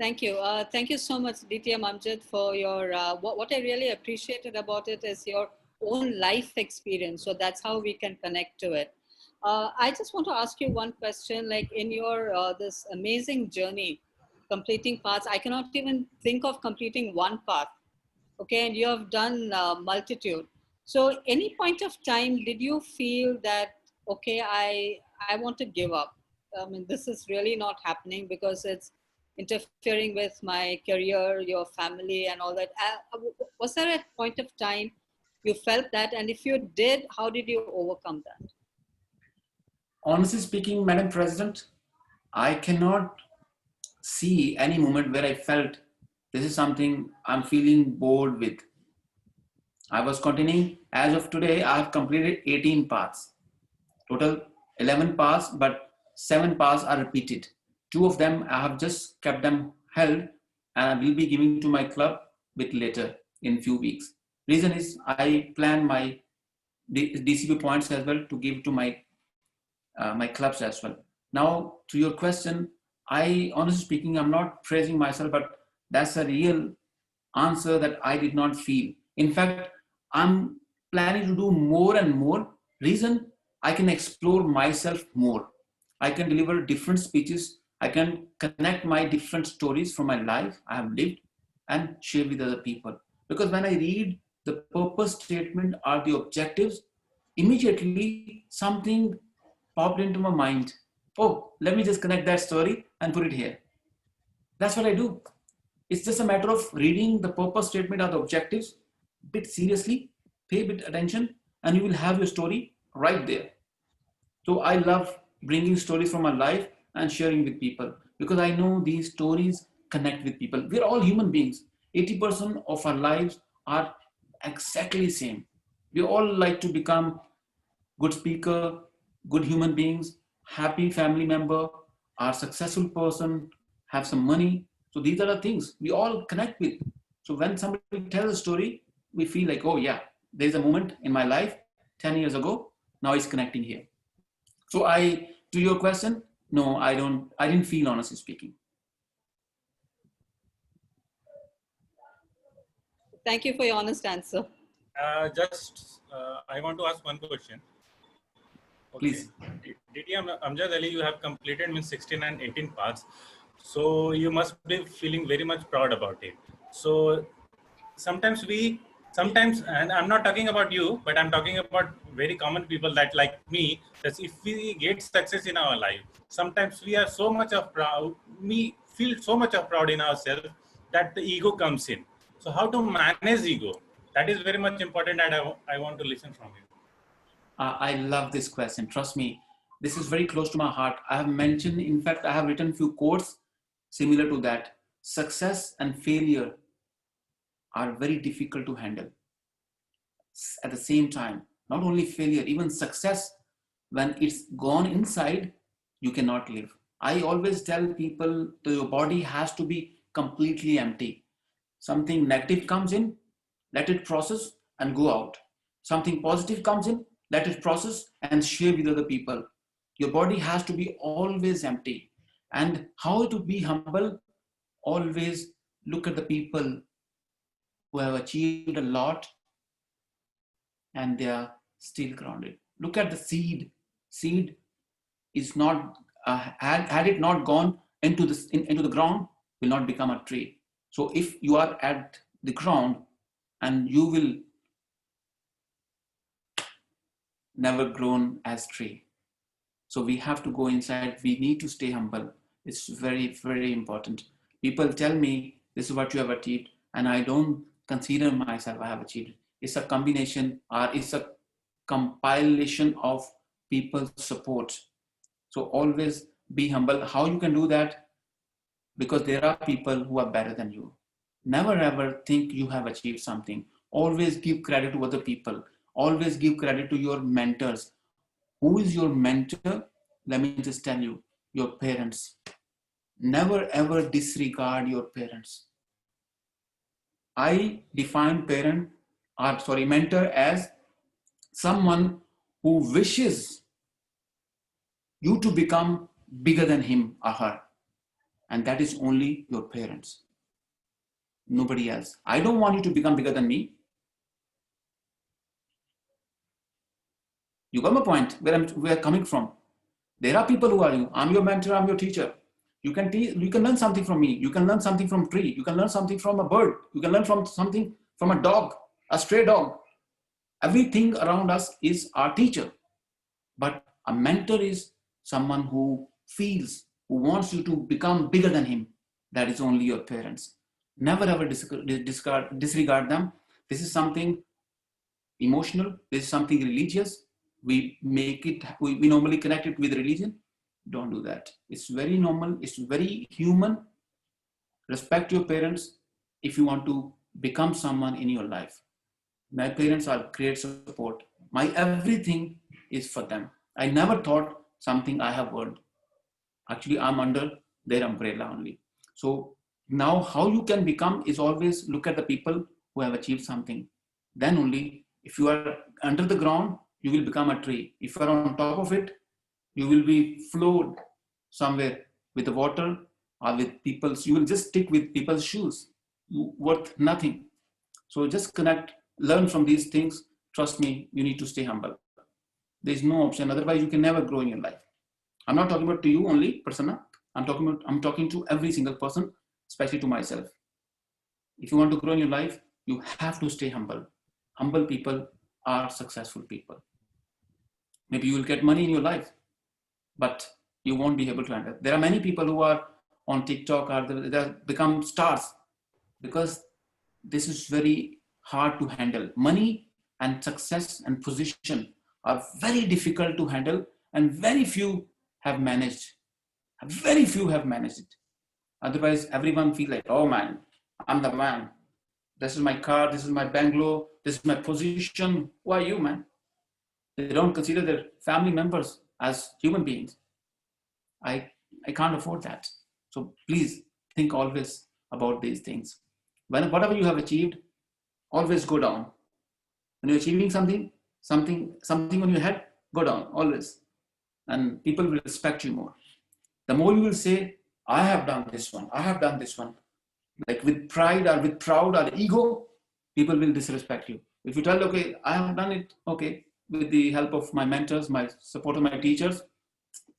Thank you. Thank you so much, DTM Amjad, for your, what I really appreciated about it is your own life experience. So that's how we can connect to it. I just want to ask you one question, like in your, this amazing journey, completing paths, I cannot even think of completing one path. Okay, and you have done multitude. So any point of time, did you feel that, okay, I want to give up? I mean, this is really not happening because it's interfering with my career, your family and all that. Was there a point of time you felt that? And if you did, how did you overcome that? Honestly speaking, Madam President, I cannot see any moment where I felt this is something I'm feeling bored with. I was continuing. As of today, I have completed 18 paths. Total 11 paths, but 7 paths are repeated. 2 of them, I have just kept them held and I will be giving to my club bit later in few weeks. Reason is I plan my DCP points as well to give to my my clubs as well. Now to your question, I honestly speaking, I'm not praising myself, but that's a real answer that I did not feel. In fact, I'm planning to do more and more. Reason, I can explore myself more. I can deliver different speeches. I can connect my different stories from my life I have lived and share with other people. Because when I read the purpose statement or the objectives, immediately something popped into my mind. Oh, let me just connect that story and put it here. That's what I do. It's just a matter of reading the purpose statement or the objectives a bit seriously, pay a bit attention, and you will have your story right there. So I love bringing stories from my life and sharing with people because I know these stories connect with people. We're all human beings. 80% of our lives are exactly the same. We all like to become good speaker, good human beings, happy family member, are successful person, have some money. So these are the things we all connect with. So when somebody tells a story, we feel like, oh yeah, there's a moment in my life 10 years ago, now it's connecting here. So to your question, no, I didn't feel, honestly speaking. Thank you for your honest answer. I want to ask one question. Okay. Please. DTM Amjad Ali, you have completed 16 and 18 paths. So you must be feeling very much proud about it. So sometimes, and I'm not talking about you, but I'm talking about very common people that like me, that if we get success in our life, sometimes we are so much of proud, we feel so much of proud in ourselves that the ego comes in. So how to manage ego? That is very much important and I want to listen from you. I love this question. Trust me, this is very close to my heart. I have mentioned, in fact, I have written a few quotes similar to that. Success and failure are very difficult to handle. At the same time, not only failure, even success, when it's gone inside, you cannot live. I always tell people that your body has to be completely empty. Something negative comes in, let it process and go out. Something positive comes in, let it process and share with other people. Your body has to be always empty. And how to be humble? Always look at the people who have achieved a lot and they are still grounded. Look at the seed. Seed is not, had it not gone into the ground, will not become a tree. So if you are at the ground and you will never grown as tree. So we have to go inside. We need to stay humble. It's very, very important. People tell me this is what you have achieved, and I don't consider myself I have achieved. It's a combination, or it's a compilation of people's support. So always be humble. How you can do that? Because there are people who are better than you. Never ever think you have achieved something. Always give credit to other people. Always give credit to your mentors. Who is your mentor? Let me just tell you, your parents. Never ever disregard your parents. I define mentor as someone who wishes you to become bigger than him or her. And that is only your parents. Nobody else. I don't want you to become bigger than me. You got my point, where I'm coming from. There are people who are you. I'm your mentor, I'm your teacher. You can learn something from me. You can learn something from a tree. You can learn something from a bird. You can learn something from a dog, a stray dog. Everything around us is our teacher. But a mentor is someone who feels, who wants you to become bigger than him. That is only your parents. Never ever disregard them. This is something emotional. This is something religious. We normally connect it with religion. Don't do that. It's very normal. It's very human. Respect your parents if you want to become someone in your life. My parents are great support. My everything is for them. I never thought something I have earned. Actually, I'm under their umbrella only. So now how you can become is always look at the people who have achieved something. Then only, if you are under the ground, you will become a tree. If you are on top of it, you will be flowed somewhere with the water or with people's, you will just stick with people's shoes, worth nothing. So just connect, learn from these things. Trust me, you need to stay humble. There's no option. Otherwise, you can never grow in your life. I'm not talking about to you only, Prasanna. I'm talking to every single person, especially to myself. If you want to grow in your life, you have to stay humble. Humble people are successful people. Maybe you will get money in your life, but you won't be able to handle. There are many people who are on TikTok or they become stars because this is very hard to handle. Money and success and position are very difficult to handle, and very few have managed. Very few have managed it. Otherwise, everyone feels like, oh man, I'm the man. This is my car, this is my bungalow, this is my position. Who are you, man? They don't consider their family members as human beings. I can't afford that. So please think always about these things. Whatever you have achieved, always go down. When you're achieving something on your head, go down, always. And people will respect you more. The more you will say, I have done this one, I have done this one, like with pride or with proud or ego, people will disrespect you. If you tell, okay, I have done it, okay, with the help of my mentors, my support of my teachers,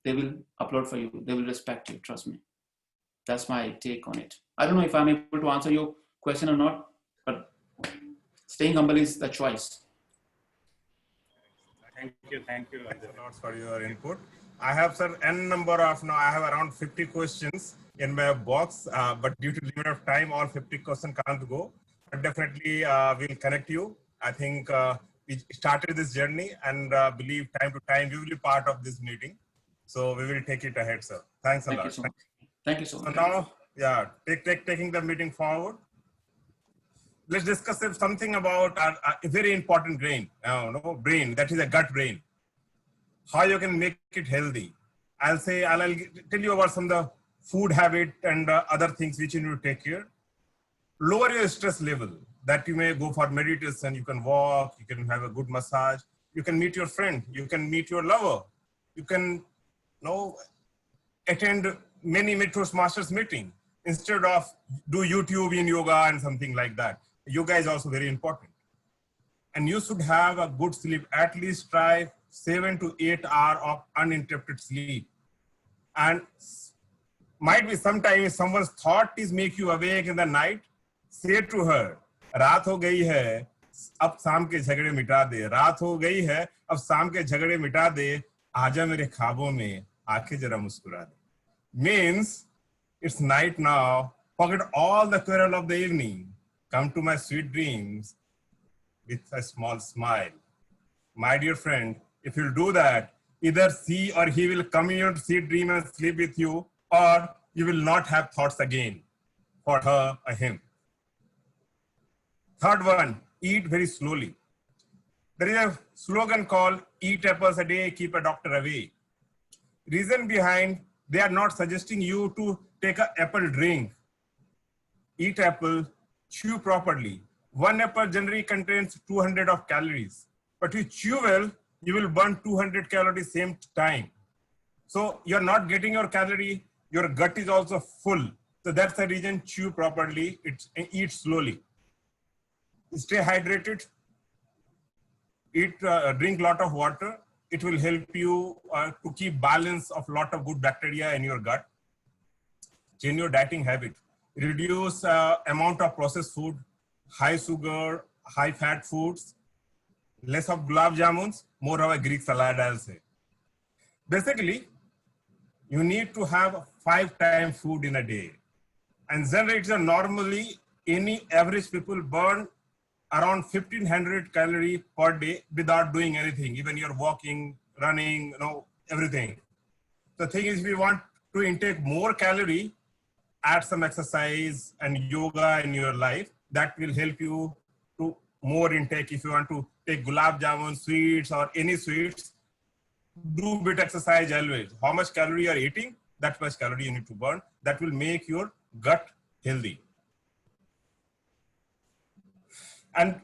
they will applaud for you. They will respect you, trust me. That's my take on it. I don't know if I'm able to answer your question or not, but staying humble is the choice. Thank you a lot for your input. I have, sir, I have around 50 questions in my box, but due to limit of time, all 50 questions can't go. But definitely we'll connect you. I think we started this journey and believe time to time we will be part of this meeting. So we will take it ahead, sir. Thanks a lot. Thank you so much. So now, yeah, taking the meeting forward. Let's discuss something about a very important brain, that is a gut brain. How you can make it healthy. I'll tell you about some of the food habit and other things which you need to take care. Lower your stress level, that you may go for meditation, you can walk, you can have a good massage, you can meet your friend, you can meet your lover, you can attend many Toastmasters meeting. instead of do YouTube in yoga and something like that. Yoga is also very important. And you should have a good sleep. At least try 7 to 8 hours of uninterrupted sleep. And might be sometimes someone's thought is make you awake in the night. Say to her, रात हो गई है, अब शाम के झगड़े मिटा दे. रात हो गई है, अब शाम के झगड़े मिटा दे. आजा मेरे ख्वाबों में, आंखें जरा मुस्कुरा दे. Means it's night now. Forget all the quarrel of the evening. Come to my sweet dreams with a small smile. My dear friend, if you'll do that, either she or he will come in your sweet dream and sleep with you, or you will not have thoughts again for her or him. Third one, eat very slowly. There is a slogan called eat apples a day, keep a doctor away. Reason behind, they are not suggesting you to take an apple drink. Eat apple, chew properly. One apple generally contains 200 of calories, but you chew well, you will burn 200 calories same time. So you're not getting your calorie, your gut is also full. So that's the reason, chew properly, eat slowly. Stay hydrated, drink lot of water. It will help you to keep balance of lot of good bacteria in your gut. Change your dieting habit. Reduce amount of processed food, high sugar, high fat foods, less of gulab jamuns, more of a Greek salad, I'll say. Basically, you need to have 5 times food in a day. And generally, normally, any average people burn around 1500 calories per day without doing anything. Even you're walking, running, everything. The thing is, if you want to intake more calorie, add some exercise and yoga in your life. That will help you to more intake. If you want to take gulab jamun, sweets or any sweets, do bit exercise always. How much calorie you are eating, that much calorie you need to burn. That will make your gut healthy. And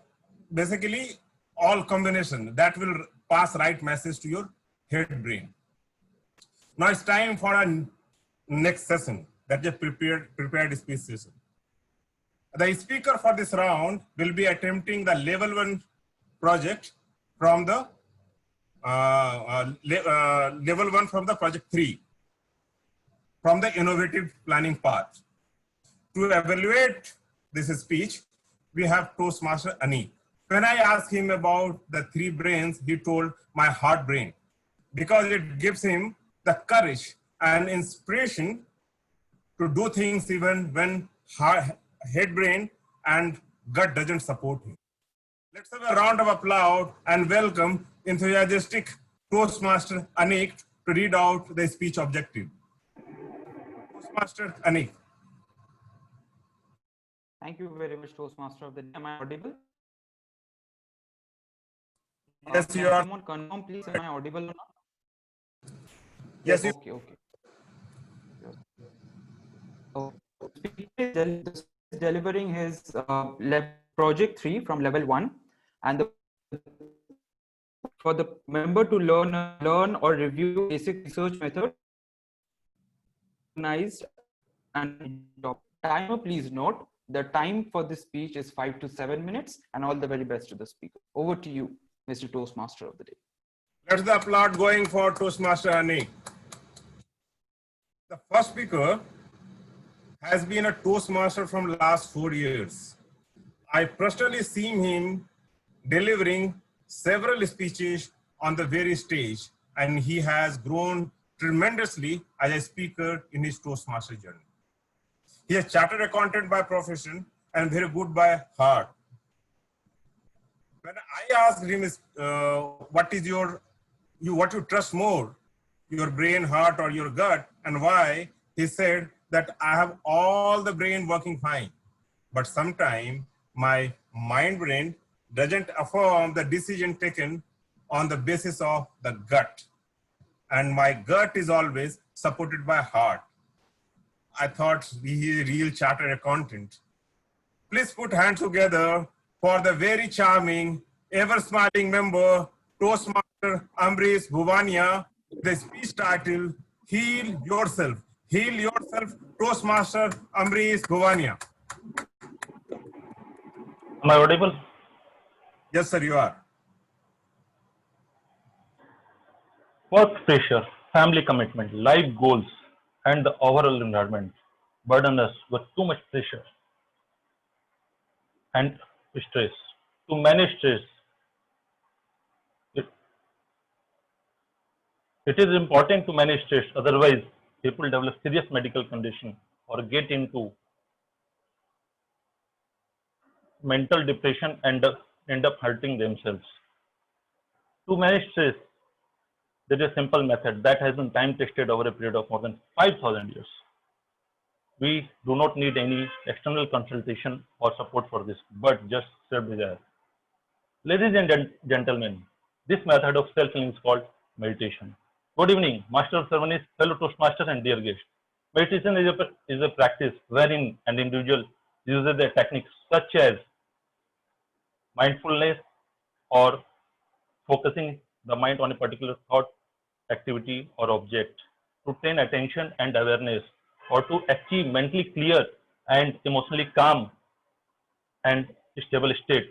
basically, all combination that will pass right message to your head brain. Now it's time for our next session. That is prepared speech session. The speaker for this round will be attempting the level 1 project from the level 1 from the project 3, from the innovative planning path. To evaluate this speech, we have Toastmaster Anik. When I asked him about the 3 brains, he told my heart brain, because it gives him the courage and inspiration to do things even when head brain and gut doesn't support him. Let's have a round of applause and welcome enthusiastic Toastmaster Anik to read out the speech objective. Toastmaster Anik. Thank you very much, Toastmaster of the day. Am I audible? Yes, you are. Someone confirm, please. Am I audible or not? Yes, you. Okay. Speaker is delivering his project 3 from level 1, and for the member to learn or review basic research method. And timer, please note the time for this speech is 5 to 7 minutes, and all the very best to the speaker. Over to you, Mr. Toastmaster of the day. Let's the applaud going for Toastmaster Anik. The first speaker has been a Toastmaster from last 4 years. I personally seen him delivering several speeches on the very stage, and he has grown tremendously as a speaker in his Toastmaster journey. He is chartered accountant by profession and very good by heart. When I asked him, what is what you trust more, your brain, heart, or your gut, and why, he said that I have all the brain working fine, but sometimes my mind brain doesn't affirm the decision taken on the basis of the gut, and my gut is always supported by heart. I thought he is a real chartered accountant. Please put hands together for the very charming, ever-smiling member, Toastmaster Ambrish Bhuvania, the speech title, Heal Yourself. Heal yourself Toastmaster Amrish Bhuvania. Am I audible? Yes, sir, you are. Work pressure, family commitment, life goals, and the overall environment burden us with too much pressure and stress. To manage stress, it, it is important to manage stress, otherwise, people develop serious medical condition or get into mental depression and end up hurting themselves. To manage stress, there is a simple method that has been time tested over a period of more than 5,000 years. We do not need any external consultation or support for this, but just self-desire. Ladies and gentlemen, this method of self-healing is called meditation. Good evening, Master of Ceremonies, fellow Toastmasters, and dear guests. Meditation is a practice wherein an individual uses the techniques such as mindfulness or focusing the mind on a particular thought, activity, or object to train attention and awareness, or to achieve mentally clear and emotionally calm and stable state.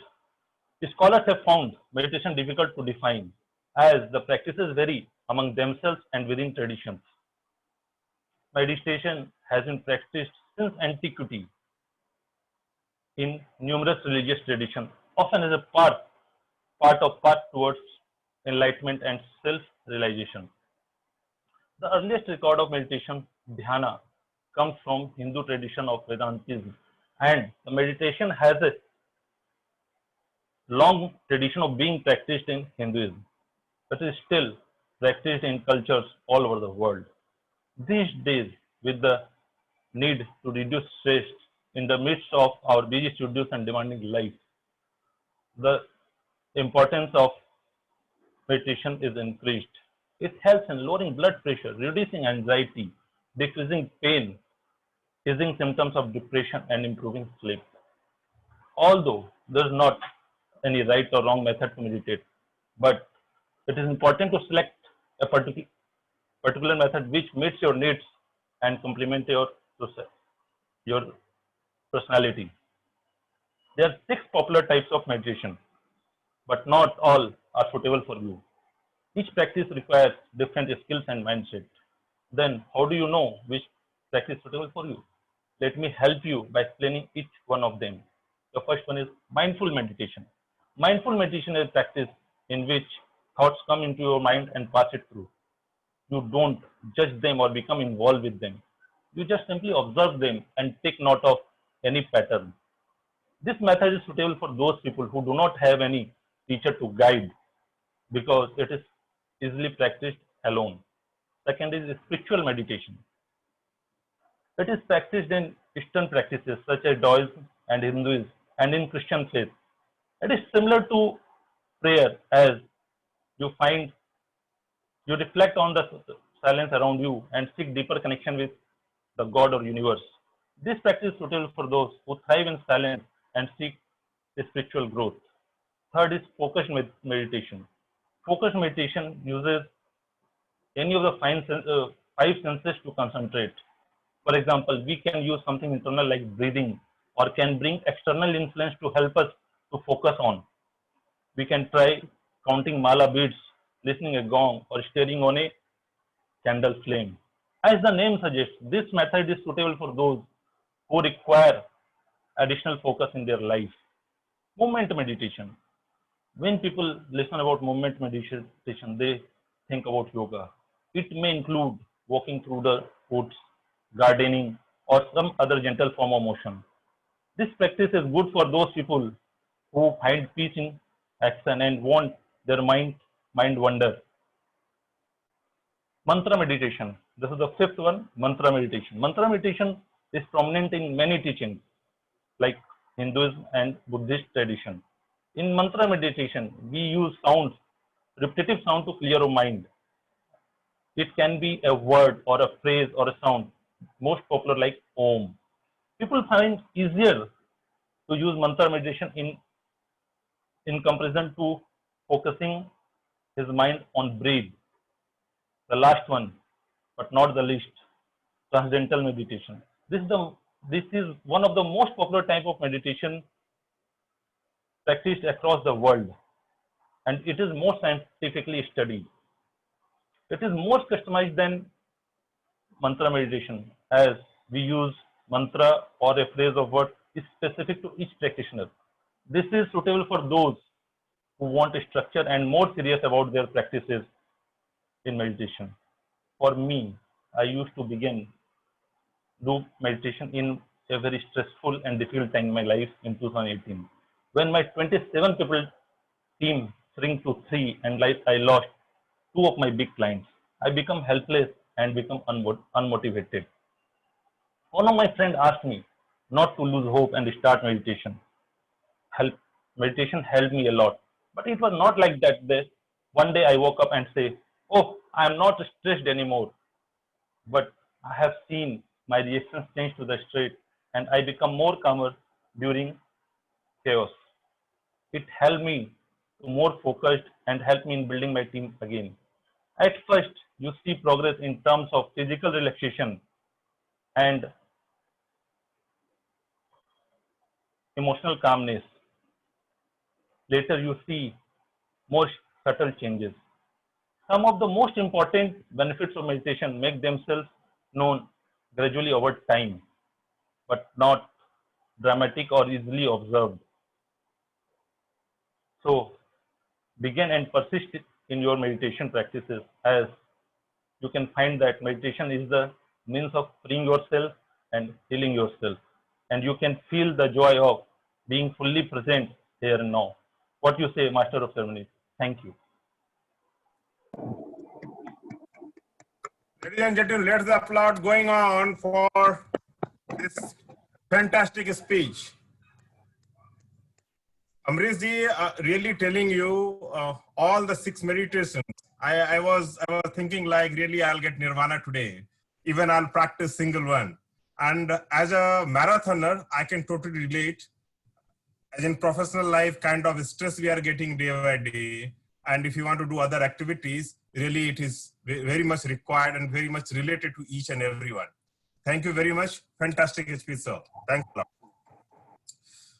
Scholars have found meditation difficult to define as the practices vary among themselves and within traditions. Meditation has been practiced since antiquity in numerous religious traditions, often as a path towards enlightenment and self-realization. The earliest record of meditation, dhyana, comes from Hindu tradition of Vedantism, and the meditation has a long tradition of being practiced in Hinduism, but is still practiced in cultures all over the world. These days, with the need to reduce stress in the midst of our busy schedules and demanding life, the importance of meditation is increased. It helps in lowering blood pressure, reducing anxiety, decreasing pain, easing symptoms of depression, and improving sleep. Although there is not any right or wrong method to meditate, but it is important to select a particular method which meets your needs and complement your personality. There are 6 popular types of meditation, but not all are suitable for you. Each practice requires different skills and mindset. Then how do you know which practice is suitable for you? Let me help you by explaining each one of them. The first one is mindful meditation. Mindful meditation is a practice in which thoughts come into your mind and pass it through. You don't judge them or become involved with them. You just simply observe them and take note of any pattern. This method is suitable for those people who do not have any teacher to guide, because it is easily practiced alone. Second is spiritual meditation. It is practiced in Eastern practices such as Taoism and Hinduism and in Christian faith. It is similar to prayer, as you reflect on the silence around you and seek deeper connection with the God or universe. This practice is suitable for those who thrive in silence and seek spiritual growth. Third is focused meditation. Focused meditation uses any of the 5 senses to concentrate. For example, we can use something internal like breathing, or can bring external influence to help us to focus on. We can try counting mala beads, listening a gong, or staring on a candle flame. As the name suggests, this method is suitable for those who require additional focus in their life. Movement meditation. When people listen about movement meditation, they think about yoga. It may include walking through the woods, gardening, or some other gentle form of motion. This practice is good for those people who find peace in action and want their mind wander. Mantra meditation. This is the 5th one, mantra meditation. Mantra meditation is prominent in many teachings like Hinduism and Buddhist tradition. In mantra meditation, we use sounds, repetitive sound to clear our mind. It can be a word or a phrase or a sound, most popular like Om. People find easier to use mantra meditation in comparison to focusing his mind on breathe. The last one, but not the least, transcendental meditation. This is one of the most popular type of meditation practiced across the world, and it is more scientifically studied. It is more customized than mantra meditation, as we use mantra or a phrase of word is specific to each practitioner. This is suitable for those who want a structure and more serious about their practices in meditation. For me, I used to do meditation in a very stressful and difficult time in my life in 2018. When my 27 people team shrink to 3 and I lost 2 of my big clients, I become helpless and become unmotivated. One of my friends asked me not to lose hope and start meditation. Meditation helped me a lot, but it was not like that. One day I woke up and say, "Oh, I am not stressed anymore." But I have seen my reactions change to the stress, and I become more calmer during chaos. It helped me to more focused and helped me in building my team again. At first, you see progress in terms of physical relaxation and emotional calmness. Later, you see more subtle changes. Some of the most important benefits of meditation make themselves known gradually over time, but not dramatic or easily observed. So, begin and persist in your meditation practices, as you can find that meditation is the means of freeing yourself and healing yourself. And you can feel the joy of being fully present here and now. What you say, Master of Ceremonies? Thank you. Ladies and gentlemen, let's the applaud going on for this fantastic speech. Amrish ji, really telling you all the 6 meditations. I was thinking like really I'll get nirvana today. Even I'll practice single one. And as a marathoner, I can totally relate. As in professional life, kind of stress we are getting day by day. And if you want to do other activities, really it is very much required and very much related to each and everyone. Thank you very much. Fantastic speech, sir. Thanks a lot.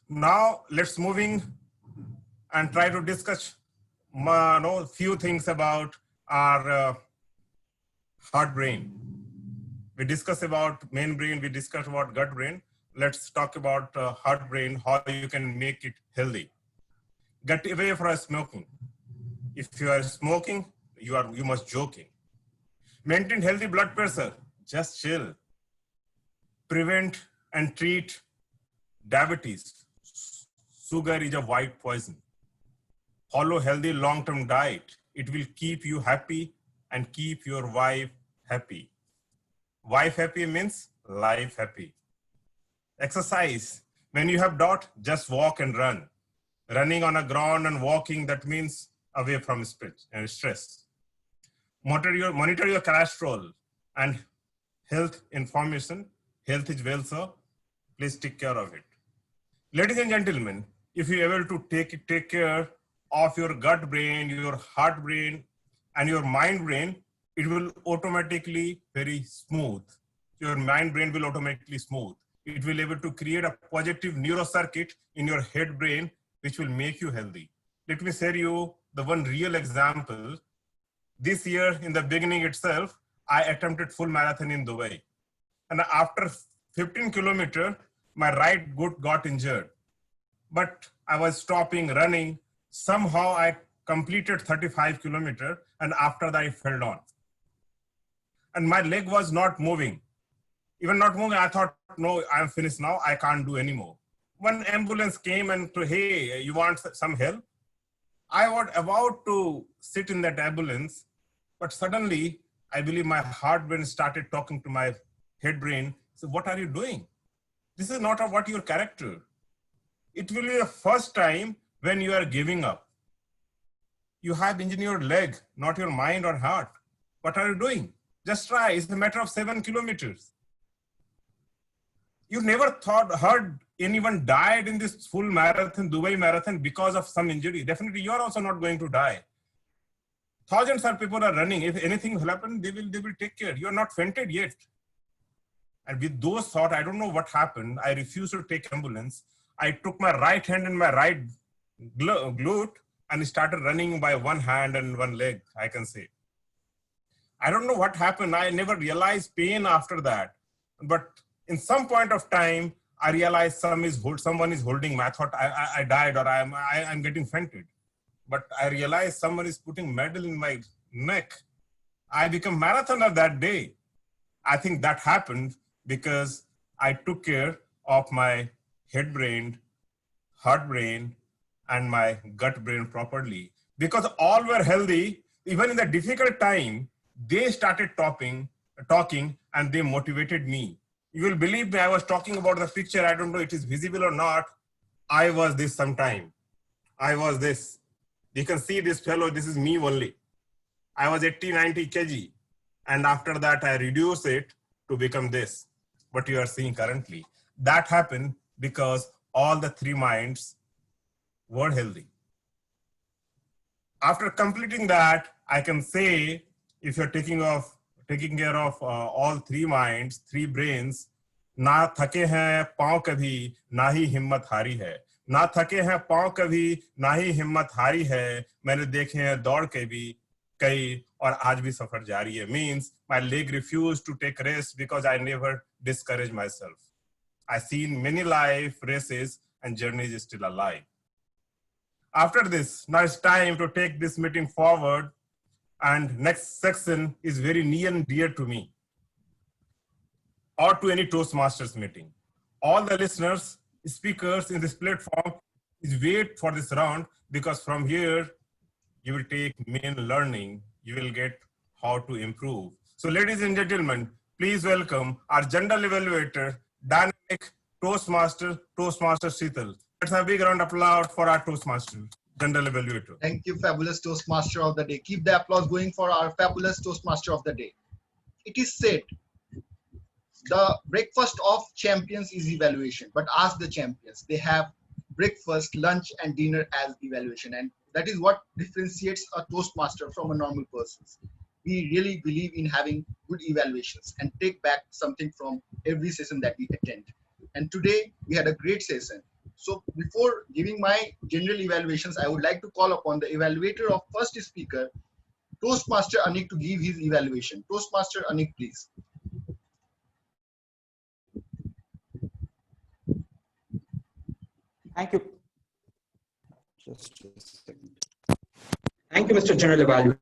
Now let's moving and try to discuss few things about our heart brain. We discuss about main brain, we discuss about gut brain. Let's talk about heart brain, how you can make it healthy. Get away from smoking. If you are smoking, you must joking. Maintain healthy blood pressure, just chill. Prevent and treat diabetes. Sugar is a white poison. Follow healthy long-term diet. It will keep you happy and keep your wife happy. Wife happy means life happy. Exercise. When you have doubt, just walk and run. Running on a ground and walking, that means away from stress. Monitor your cholesterol and health information. Health is wealth, so please take care of it. Ladies and gentlemen, if you are able to take care of your gut brain, your heart brain, and your mind brain, it will automatically very smooth. Your mind brain will automatically smooth. It will able to create a positive neurocircuit in your head brain, which will make you healthy. Let me share you the one real example. This year, in the beginning itself, I attempted full marathon in Dubai. And after 15 kilometers, my right foot got injured. But I was stopping running. Somehow I completed 35 kilometers, and after that I fell down. And my leg was not moving. Even not moving, I thought, no, I'm finished now. I can't do anymore. One ambulance came and to, hey, you want some help? I was about to sit in that ambulance, but suddenly I believe my heart brain started talking to my head brain. So what are you doing? This is not what your character. It will be the first time when you are giving up. You have injured your leg, not your mind or heart. What are you doing? Just try. It's a matter of 7 kilometers. You never heard anyone died in this full marathon, Dubai marathon, because of some injury. Definitely, you are also not going to die. Thousands of people are running. If anything happens, they will take care. You are not fainted yet. And with those thoughts, I don't know what happened. I refused to take ambulance. I took my right hand in my right glute and started running by one hand and one leg, I can say. I don't know what happened. I never realized pain after that. But in some point of time, I realized someone is holding me. I thought I died or I'm getting fainted. But I realized someone is putting metal in my neck. I became marathoner that day. I think that happened because I took care of my head brain, heart brain, and my gut brain properly. Because all were healthy, even in the difficult time, they started talking, and they motivated me. You will believe me, I was talking about the picture. I don't know if it is visible or not. I was this sometime. I was this. You can see this fellow, this is me only. I was 80, 90 kg. And after that, I reduced it to become this, what you are seeing currently. That happened because all the three minds were healthy. After completing that, I can say, if you're taking care of all three minds, three brains, ना थके हैं पांव कभी ना ही हिम्मत हारी है, ना थके हैं पांव कभी ना ही हिम्मत हारी है, मैंने देखे हैं दौड़ के भी कई और आज भी सफर जारी है. Means my leg refused to take rest because I never discouraged myself. I've seen many life races and journey is still alive. After this, now it's time to take this meeting forward, and next section is very near and dear to me, or to any Toastmasters meeting. All the listeners, speakers in this platform is wait for this round, because from here, you will take main learning, you will get how to improve. So ladies and gentlemen, please welcome our general evaluator, dynamic Toastmaster Sheetal. Let's have a big round of applause for our Toastmaster, general evaluator. Thank you, fabulous Toastmaster of the day. Keep the applause going for our fabulous Toastmaster of the day. It is said, the breakfast of champions is evaluation, but ask the champions. They have breakfast, lunch, and dinner as evaluation. And that is what differentiates a Toastmaster from a normal person. We really believe in having good evaluations and take back something from every session that we attend. And today we had a great session. So before giving my general evaluations, I would like to call upon the evaluator of first speaker, Toastmaster Anik, to give his evaluation. Toastmaster Anik, please. Thank you. Just a second. Thank you, Mr. General Evaluator.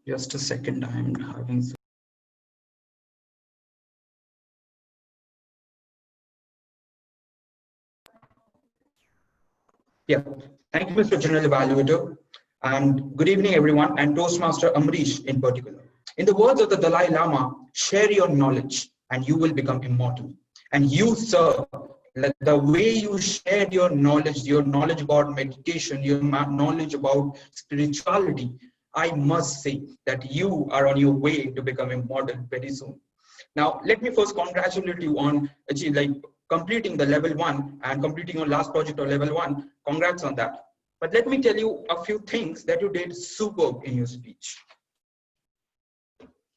Just a second, I'm having some. Yeah, thank you, Mr. General Evaluator, and good evening, everyone, and Toastmaster Amrish in particular. In the words of the Dalai Lama, share your knowledge and you will become immortal. And you, sir, the way you shared your knowledge about meditation, your knowledge about spirituality, I must say that you are on your way to become immortal very soon. Now, let me first congratulate you on completing the level 1 and completing your last project or level 1. Congrats on that. But let me tell you a few things that you did superb in your speech.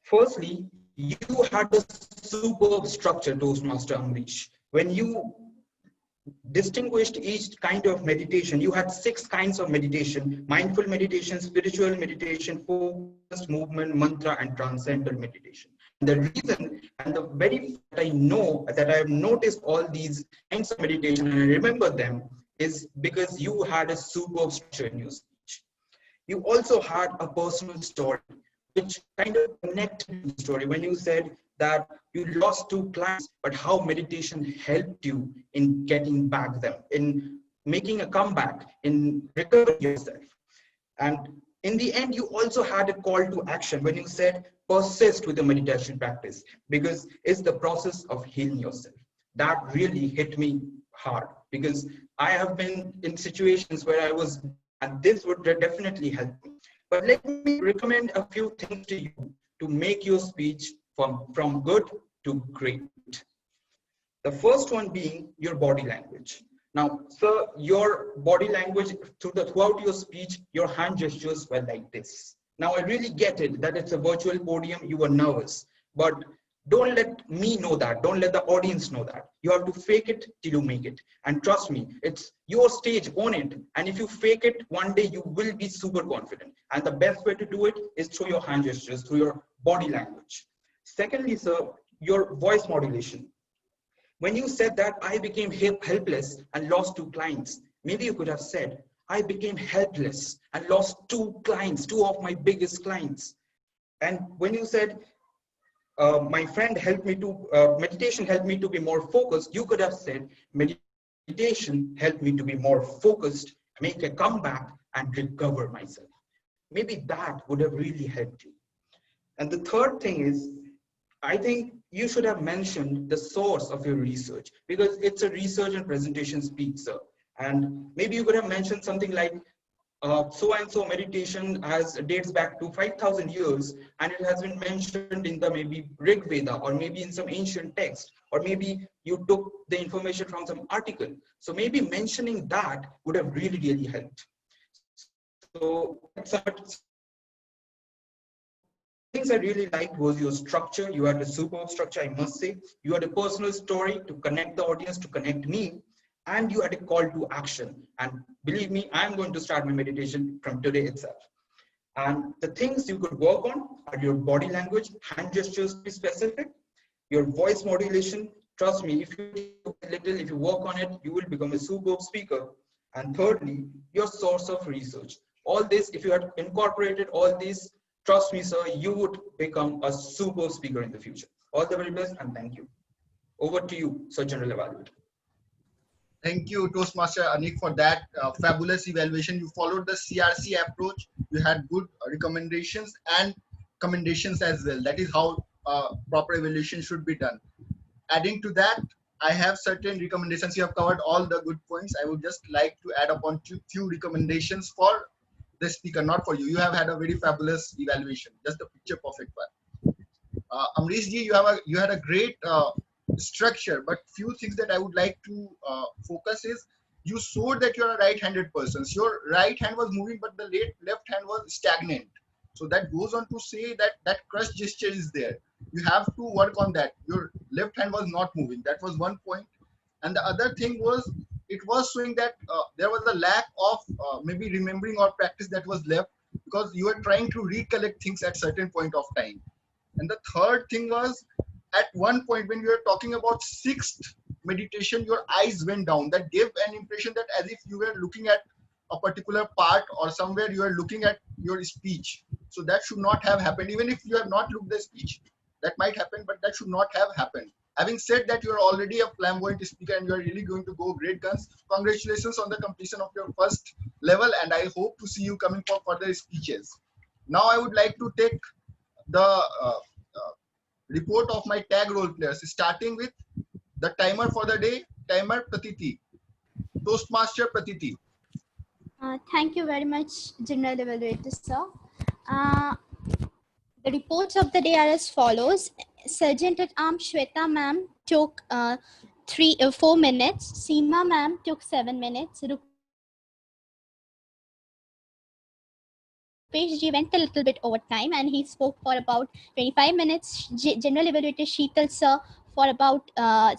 Firstly, you had a superb structure, Toastmaster Amrish. When you distinguished each kind of meditation, you had 6 kinds of meditation: mindful meditation, spiritual meditation, focused movement, mantra, and transcendental meditation. The reason and the very I know that I have noticed all these kinds of meditation and I remember them is because you had a superb structure in your speech. You also had a personal story, which kind of connected the story when you said that you lost 2 clients, but how meditation helped you in getting back them, in making a comeback, in recovering yourself. And in the end, you also had a call to action when you said, persist with the meditation practice, because it's the process of healing yourself. That really hit me hard, because I have been in situations where I was, and this would definitely help me. But let me recommend a few things to you to make your speech from good to great. The first one being your body language. Now, sir, your body language throughout your speech, your hand gestures were like this. Now I really get it that it's a virtual podium, you were nervous, but don't let me know that. Don't let the audience know that. You have to fake it till you make it. And trust me, it's your stage, own it. And if you fake it, one day you will be super confident. And the best way to do it is through your hand gestures, through your body language. Secondly, sir, your voice modulation. When you said that I became helpless and lost 2 clients, maybe you could have said, I became helpless and lost 2 clients, 2 of my biggest clients. And when you said, my friend helped me to, meditation helped me to be more focused, you could have said, meditation helped me to be more focused, make a comeback and recover myself. Maybe that would have really helped you. And the third thing is, I think you should have mentioned the source of your research, because it's a research and presentation speech, sir. And maybe you could have mentioned something like, so-and-so meditation dates back to 5,000 years, and it has been mentioned in the maybe Rig Veda, or maybe in some ancient text, or maybe you took the information from some article. So maybe mentioning that would have really, really helped. So things I really liked was your structure. You had a superb structure, I must say. You had a personal story to connect the audience, to connect me, and you had a call to action. And believe me, I'm going to start my meditation from today itself. And the things you could work on are your body language, hand gestures to be specific, your voice modulation. Trust me, if you do a little, if you work on it, you will become a superb speaker. And thirdly, your source of research. All this, if you had incorporated all these, trust me, sir, you would become a superb speaker in the future. All the very best, and thank you. Over to you, Sir General Evaluator. Thank you, Toastmaster Anik, for that fabulous evaluation. You followed the CRC approach. You had good recommendations and commendations as well. That is how proper evaluation should be done. Adding to that, I have certain recommendations. You have covered all the good points. I would just like to add upon few recommendations for the speaker, not for you. You have had a very fabulous evaluation, just a picture perfect one. Amrish ji, you had a great structure, but few things that I would like to focus is, you showed that you are a right-handed person. So your right hand was moving, but the left hand was stagnant. So that goes on to say that that crush gesture is there. You have to work on that. Your left hand was not moving. That was one point. And the other thing was, it was showing that there was a lack of maybe remembering or practice that was left, because you were trying to recollect things at certain point of time. And the third thing was, at one point when you were talking about 6th meditation, your eyes went down. That gave an impression that as if you were looking at a particular part, or somewhere you are looking at your speech. So that should not have happened. Even if you have not looked at the speech, that might happen, but that should not have happened. Having said that, you are already a flamboyant speaker and you are really going to go great guns. Congratulations on the completion of your first level, and I hope to see you coming for further speeches. Now I would like to take the report of my tag role players, starting with the timer for the day, timer Pratiti. Toastmaster Pratiti. Thank you very much, General Evaluator, sir. The reports of the day are as follows. Sergeant at Arms Shweta ma'am took 4 minutes. Seema ma'am took 7 minutes. Rupesh ji went a little bit over time and he spoke for about 25 minutes. General Evaluator Sheetal sir for about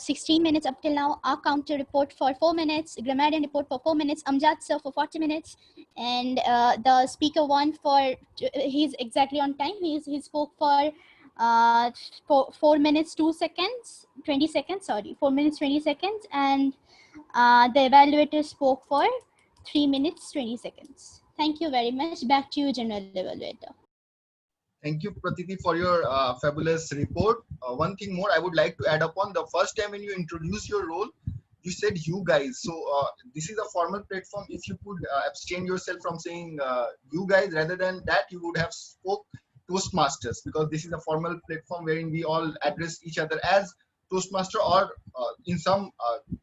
16 minutes up till now. Our counter report for 4 minutes. Grammarian report for 4 minutes. Amjad sir for 40 minutes. And the speaker one for, he's exactly on time. He spoke for 4 minutes 2 seconds 20 seconds, sorry, 4 minutes 20 seconds, and the evaluator spoke for 3 minutes 20 seconds. Thank you very much. Back to you, General Evaluator. Thank you, Pratiti, for your fabulous report. One thing more I would like to add upon. The first time when you introduced your role, you said you guys. So this is a formal platform. If you could abstain yourself from saying you guys, rather than that, you would have spoke Toastmasters, because this is a formal platform wherein we all address each other as Toastmaster or in some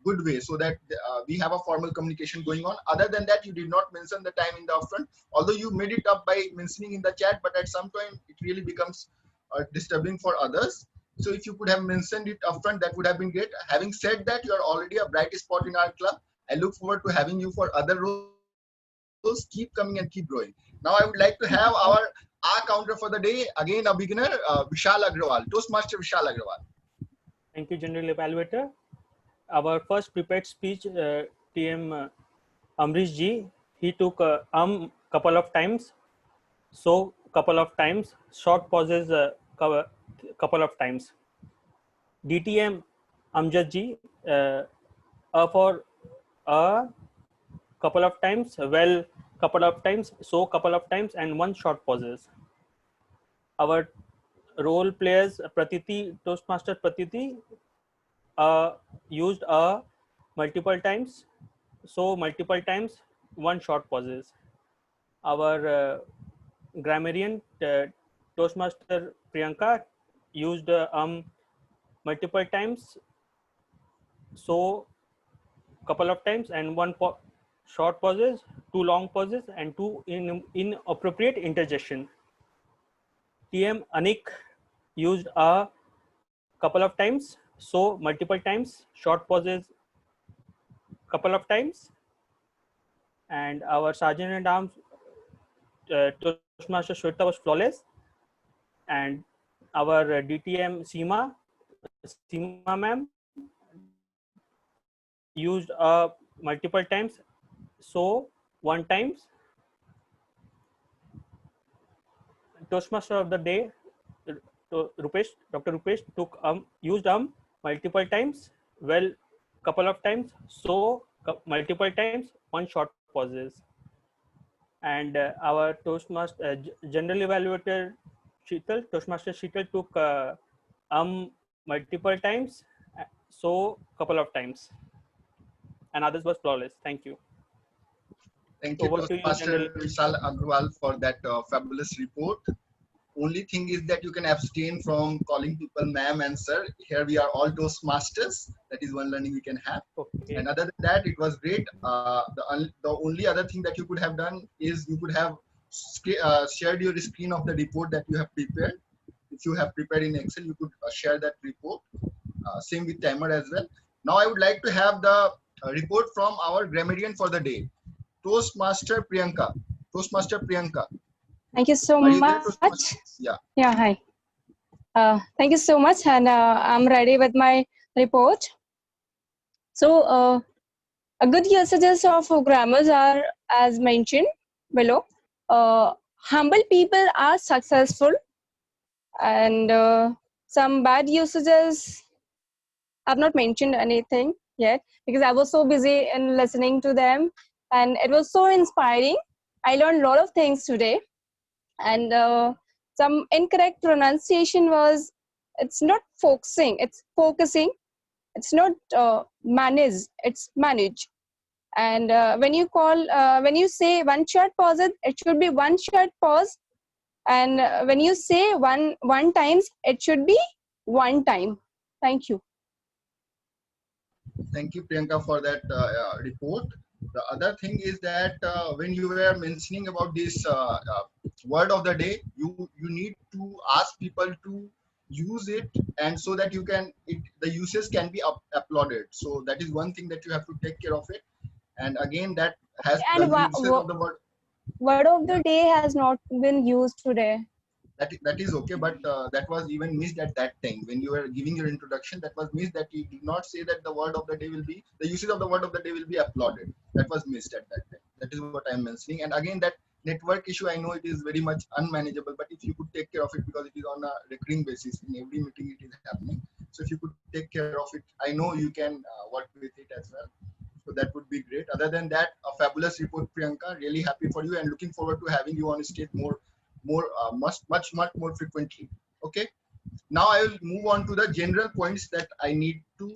good way, so that we have a formal communication going on. Other than that, you did not mention the time in the upfront, although you made it up by mentioning in the chat, but at some point it really becomes disturbing for others. So if you could have mentioned it upfront, that would have been great. Having said that, you are already a bright spot in our club. I look forward to having you for other roles. Keep coming and keep growing. Now I would like to have our our counter for the day, again a beginner, Vishal Agrawal, Toastmaster Vishal Agrawal. Thank you, General Evaluator. Our first prepared speech, TM Amrish ji, he took couple of times, so couple of times, short pauses couple of times. DTM Amjad ji, for a couple of times, well couple of times, so couple of times, and one short pauses. Our role players, Pratiti, Toastmaster Pratiti, used multiple times, so multiple times, one short pauses. Our grammarian, Toastmaster Priyanka, used multiple times, so couple of times, and one short pauses, two long pauses, and two inappropriate interjection. TM Anik used a couple of times, so multiple times, short pauses couple of times. And our Sergeant at Arms, Toastmaster Shweta, was flawless. And our DTM Seema ma'am used multiple times, so one times. Toastmaster of the day, Dr. Rupesh took used multiple times, well couple of times, so multiple times, one short pauses. And our Toastmaster General Evaluator Sheetal, Toastmaster Sheetal took multiple times, so couple of times, and others was flawless. Thank you. Thank you, Toastmaster Vishal Agrawal, for that fabulous report. Only thing is that you can abstain from calling people ma'am and sir. Here we are all Toastmasters. That is one learning we can have. Okay. And other than that, it was great. The only other thing that you could have done is you could have shared your screen of the report that you have prepared. If you have prepared in Excel, you could share that report. Same with timer as well. Now I would like to have the report from our grammarian for the day, Toastmaster Priyanka. Toastmaster Priyanka. Thank you so much. Yeah. Yeah, hi. Thank you so much, and I'm ready with my report. So, a good usages of grammars are as mentioned below. Humble people are successful, and some bad usages, I've not mentioned anything yet because I was so busy in listening to them, and it was so inspiring. I learned a lot of things today. And some incorrect pronunciation was, it's not focusing, it's focusing. It's not manage, it's manage. And when you say one short pause, it should be one short pause. And when you say one times, it should be one time. Thank you. Thank you, Priyanka, for that report. The other thing is that when you were mentioning about this word of the day, you need to ask people to use it, and so that the uses can be applauded. So that is one thing that you have to take care of it. And again, that has the uses of the word of the day has not been used today. That is okay, but that was even missed at that time when you were giving your introduction. That was missed, that you did not say that the word of the day will be, the usage of the word of the day will be applauded. That was missed at that time. That is what I'm mentioning. And again, that network issue, I know it is very much unmanageable, but if you could take care of it, because it is on a recurring basis, in every meeting it is happening. So if you could take care of it, I know you can work with it as well. So that would be great. Other than that, a fabulous report, Priyanka. Really happy for you and looking forward to having you on stage much more frequently. Okay. Now I will move on to the general points that I need to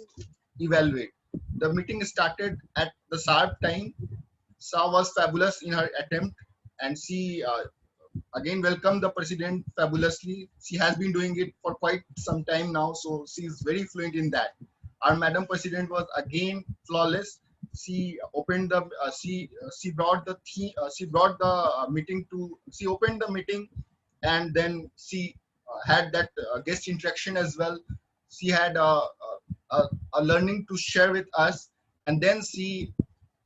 evaluate. The meeting started at the sharp time. Sa was fabulous in her attempt, and she again welcomed the president fabulously. She has been doing it for quite some time now, so she is very fluent in that. Our Madam President was again flawless. She opened the she brought the meeting to, she opened the meeting, and then she had that guest interaction as well. She had a learning to share with us, and then she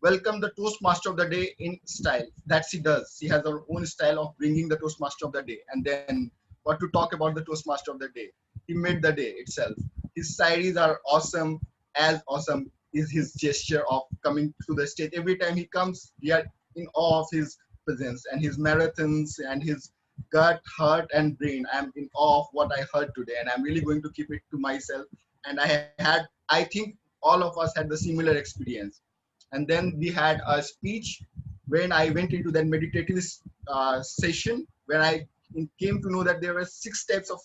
welcome the Toastmaster of the day in style. That she does. She has her own style of bringing the Toastmaster of the day. And then what to talk about the Toastmaster of the day. He made the day itself. His sides are awesome. As awesome is his gesture of coming to the stage. Every time he comes, we are in awe of his presence and his marathons and his gut, heart, and brain. I'm in awe of what I heard today, and I'm really going to keep it to myself. And I think all of us had the similar experience. And then we had a speech when I went into that meditative session, when I came to know that there were 6 types of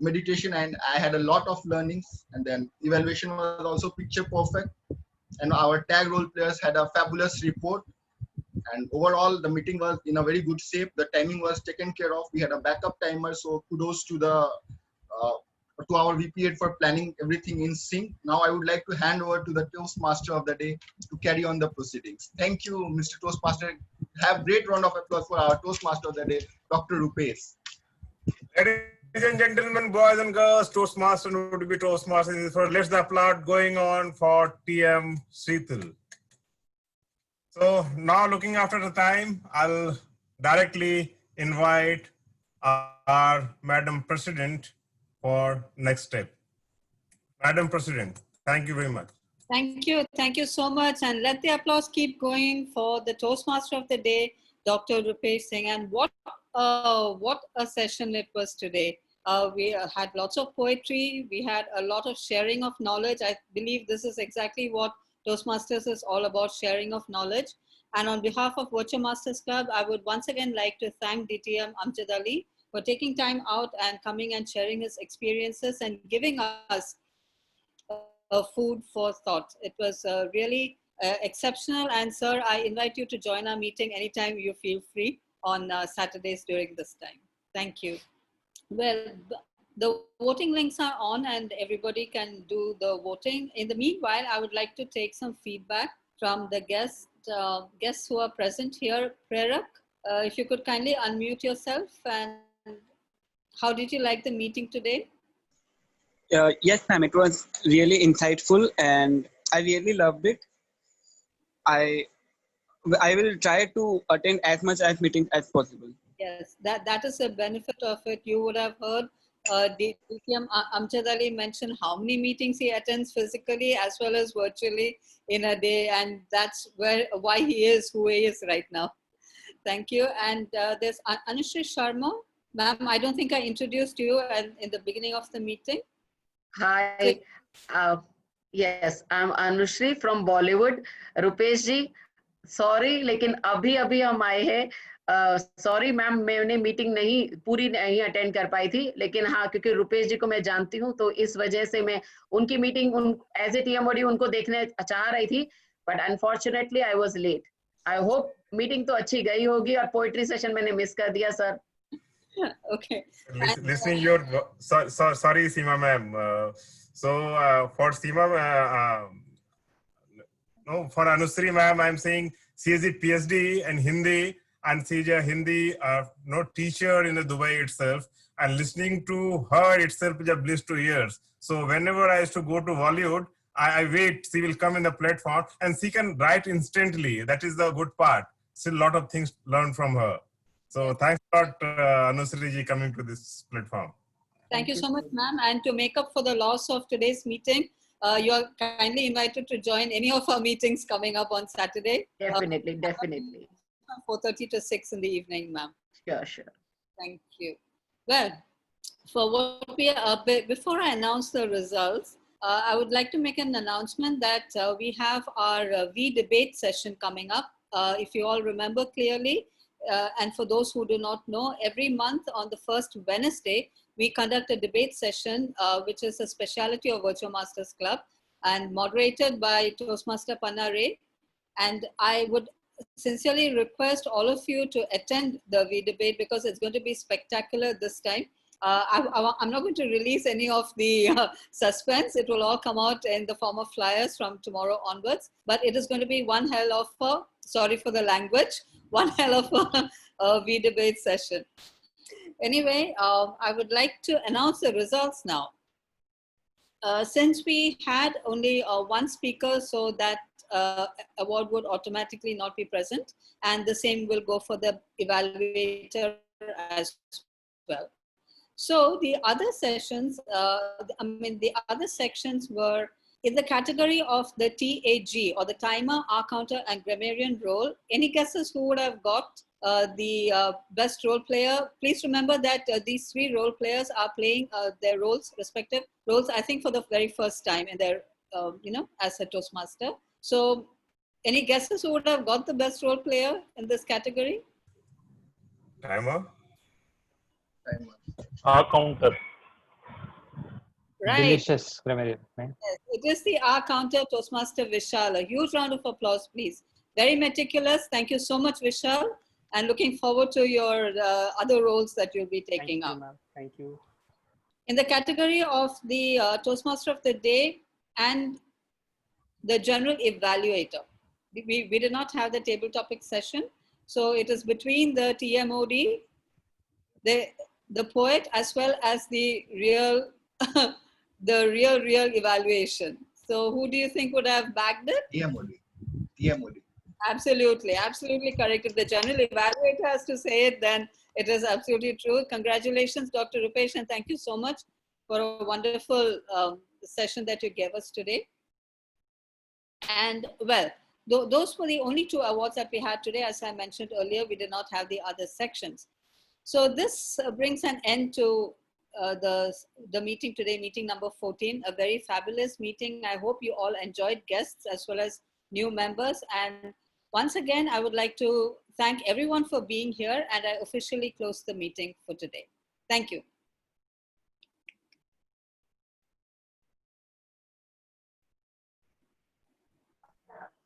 meditation, and I had a lot of learnings. And then evaluation was also picture perfect. And our tag role players had a fabulous report. And overall, the meeting was in a very good shape. The timing was taken care of. We had a backup timer, so kudos to the to our VP8 for planning everything in sync. Now I would like to hand over to the Toastmaster of the day to carry on the proceedings. Thank you, Mr. Toastmaster. Have great round of applause for our Toastmaster of the day, Dr. Rupesh. Ladies and gentlemen, boys and girls, Toastmaster and would-be Toastmasters, for let's the applaud going on for TM Sheetal. So now looking after the time, I'll directly invite our Madam President for next step. Madam President, thank you very much. Thank you. Thank you so much. And let the applause keep going for the Toastmaster of the day, Dr. Rupesh Singh. And what a session it was today. We had lots of poetry. We had a lot of sharing of knowledge. I believe this is exactly what Toastmasters is all about, sharing of knowledge. And on behalf of Virtual Masters Club, I would once again like to thank DTM Amjad Ali for taking time out and coming and sharing his experiences and giving us a food for thought. It was really exceptional. And sir, I invite you to join our meeting anytime you feel free on Saturdays during this time. Thank you. Well, the voting links are on and everybody can do the voting. In the meanwhile, I would like to take some feedback from the guests who are present here. Prerak, if you could kindly unmute yourself, and how did you like the meeting today? Yes, ma'am, it was really insightful and I really loved it. I will try to attend as much as meetings as possible. Yes, that is the benefit of it. You would have heard DTM Amjad Ali mention how many meetings he attends physically as well as virtually in a day, and that's why he is who he is right now. Thank you. And there's Anushree Sharma. Ma'am, I don't think I introduced you in the beginning of the meeting. Hi. Yes, I'm Anushree from Bollywood. Rupesh ji, sorry, लेकिन अभी हम आए हैं. Sorry ma'am, मैंने meeting पूरी नहीं attend कर पाई थी, लेकिन हाँ, क्योंकि रुपेश जी को मैं जानती हूँ तो इस वजह से मैं उनकी मीटिंग एज ए टीएमओडी उनको देखने चाह रही थी, but unfortunately I was late. I hope meeting तो अच्छी गई होगी और पोएट्री सेशन मैंने मिस कर दिया sir. Okay. Listening your sorry Seema ma'am. For Seema, no, for Anushree ma'am, I'm saying she is a PhD in Hindi and she is a Hindi teacher in the Dubai itself. And listening to her itself is a bliss to ears. So whenever I used to go to Bollywood, I wait. She will come in the platform and she can write instantly. That is the good part. Still a lot of things learned from her. So thanks a lot, Anushree ji, coming to this platform. Thank you so much, ma'am. And to make up for the loss of today's meeting, you are kindly invited to join any of our meetings coming up on Saturday. Definitely, definitely. From 4:30 to 6 in the evening, ma'am. Sure. Thank you. Well, for what we before I announce the results, I would like to make an announcement that we have our V-debate session coming up. If you all remember clearly, and for those who do not know, every month on the first Wednesday, we conduct a debate session, which is a specialty of Virtual Masters Club and moderated by Toastmaster Panna Ray. And I would sincerely request all of you to attend the V-debate because it's going to be spectacular this time. I'm not going to release any of the suspense. It will all come out in the form of flyers from tomorrow onwards. But it is going to be one hell of a, sorry for the language, one hell of a V-debate session. Anyway, I would like to announce the results now. Since we had only one speaker, so that award would automatically not be present, and the same will go for the evaluator as well. So the other sessions, the other sections were in the category of the TAG, or the timer, R counter, and grammarian role. Any guesses who would have got the best role player? Please remember that these three role players are playing their roles, respective roles, I think for the very first time in their, as a Toastmaster. So any guesses who would have got the best role player in this category? Timer. R counter. Right. Delicious grammarian. Right? Yes, it is the R counter, Toastmaster Vishal. A huge round of applause, please. Very meticulous. Thank you so much, Vishal. And looking forward to your other roles that you'll be taking up. Thank you. In the category of the Toastmaster of the Day and the General Evaluator, we did not have the table topic session. So it is between the TMOD, the poet, as well as the real evaluation. So who do you think would have backed it? TMOD. Absolutely, absolutely correct. If the general evaluator has to say it, then it is absolutely true. Congratulations, Dr. Rupesh, and thank you so much for a wonderful session that you gave us today. And well, those were the only two awards that we had today. As I mentioned earlier, we did not have the other sections. So this brings an end to the meeting today, meeting number 14, a very fabulous meeting. I hope you all enjoyed, guests as well as new members. And once again, I would like to thank everyone for being here, and I officially close the meeting for today. Thank you.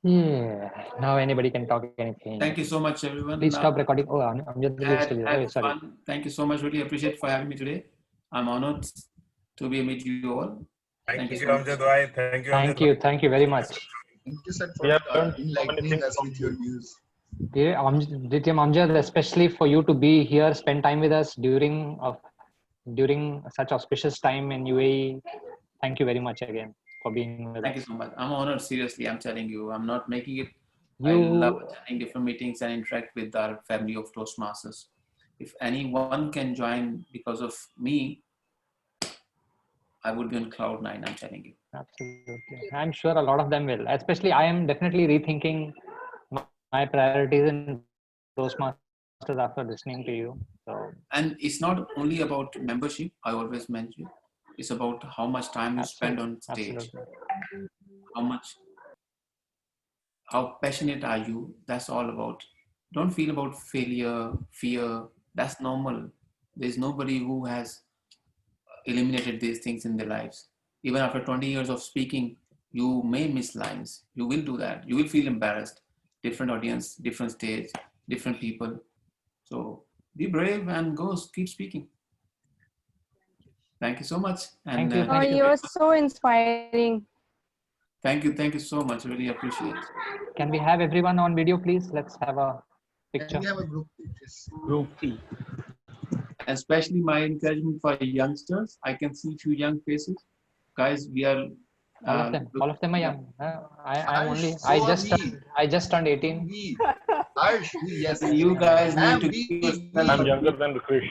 Yeah. Now anybody can talk anything. Thank you so much, everyone. Please stop recording. Oh, Amjad is still here. Oh, sorry. Fun. Thank you so much. Really appreciate for having me today. I'm honored to be with you all. Thank you, so much. Amjad bhai. Thank you very much. Thank you, sir, for enlightening us with your views. Dear Amjad, especially for you to be here, spend time with us during such auspicious time in UAE. Thank you very much again for being with us. Thank you so much. I'm honored, seriously. I'm telling you, I'm not making it. I love attending different meetings and interact with our family of Toastmasters. If anyone can join because of me, I would be on cloud 9, I'm telling you. Absolutely. I'm sure a lot of them will. Especially, I am definitely rethinking my priorities in Toastmasters after listening to you. So. And it's not only about membership, I always mention. It's about how much time you spend on stage. Absolutely. How passionate are you? That's all about. Don't feel about failure, fear. That's normal. There's nobody who has eliminated these things in their lives. Even after 20 years of speaking, you may miss lines. You will do that. You will feel embarrassed. Different audience, different stage, different people. So be brave and go keep speaking. Thank you so much. And thank you. You're so inspiring. Thank you so much. I really appreciate it. Can we have everyone on video, please? Let's have a picture. Can we have a group pictures? Group T. Especially my encouragement for youngsters. I can see few young faces. Guys, we are all of them are young. I just turned 18. Yes. You guys need to give yourself. I'm younger than Krish.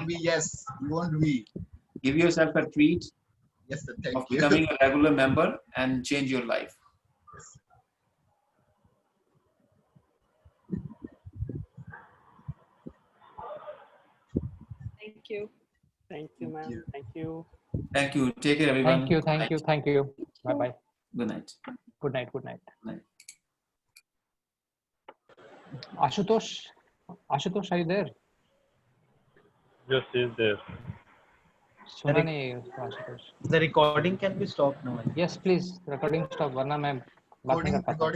Yes, you want to be. Give yourself a treat. Yes, sir, of becoming a regular member and change your life. Yes. Thank you. Thank you, ma'am. Thank you. Thank you. Take care, everyone. Thank you. Bye-bye. Good night. Good night. Ashutosh, are you there? Yes, he's there. The recording can be stopped now. Yes, please. Recording stop. Warna मैं बात नहीं कर पाता.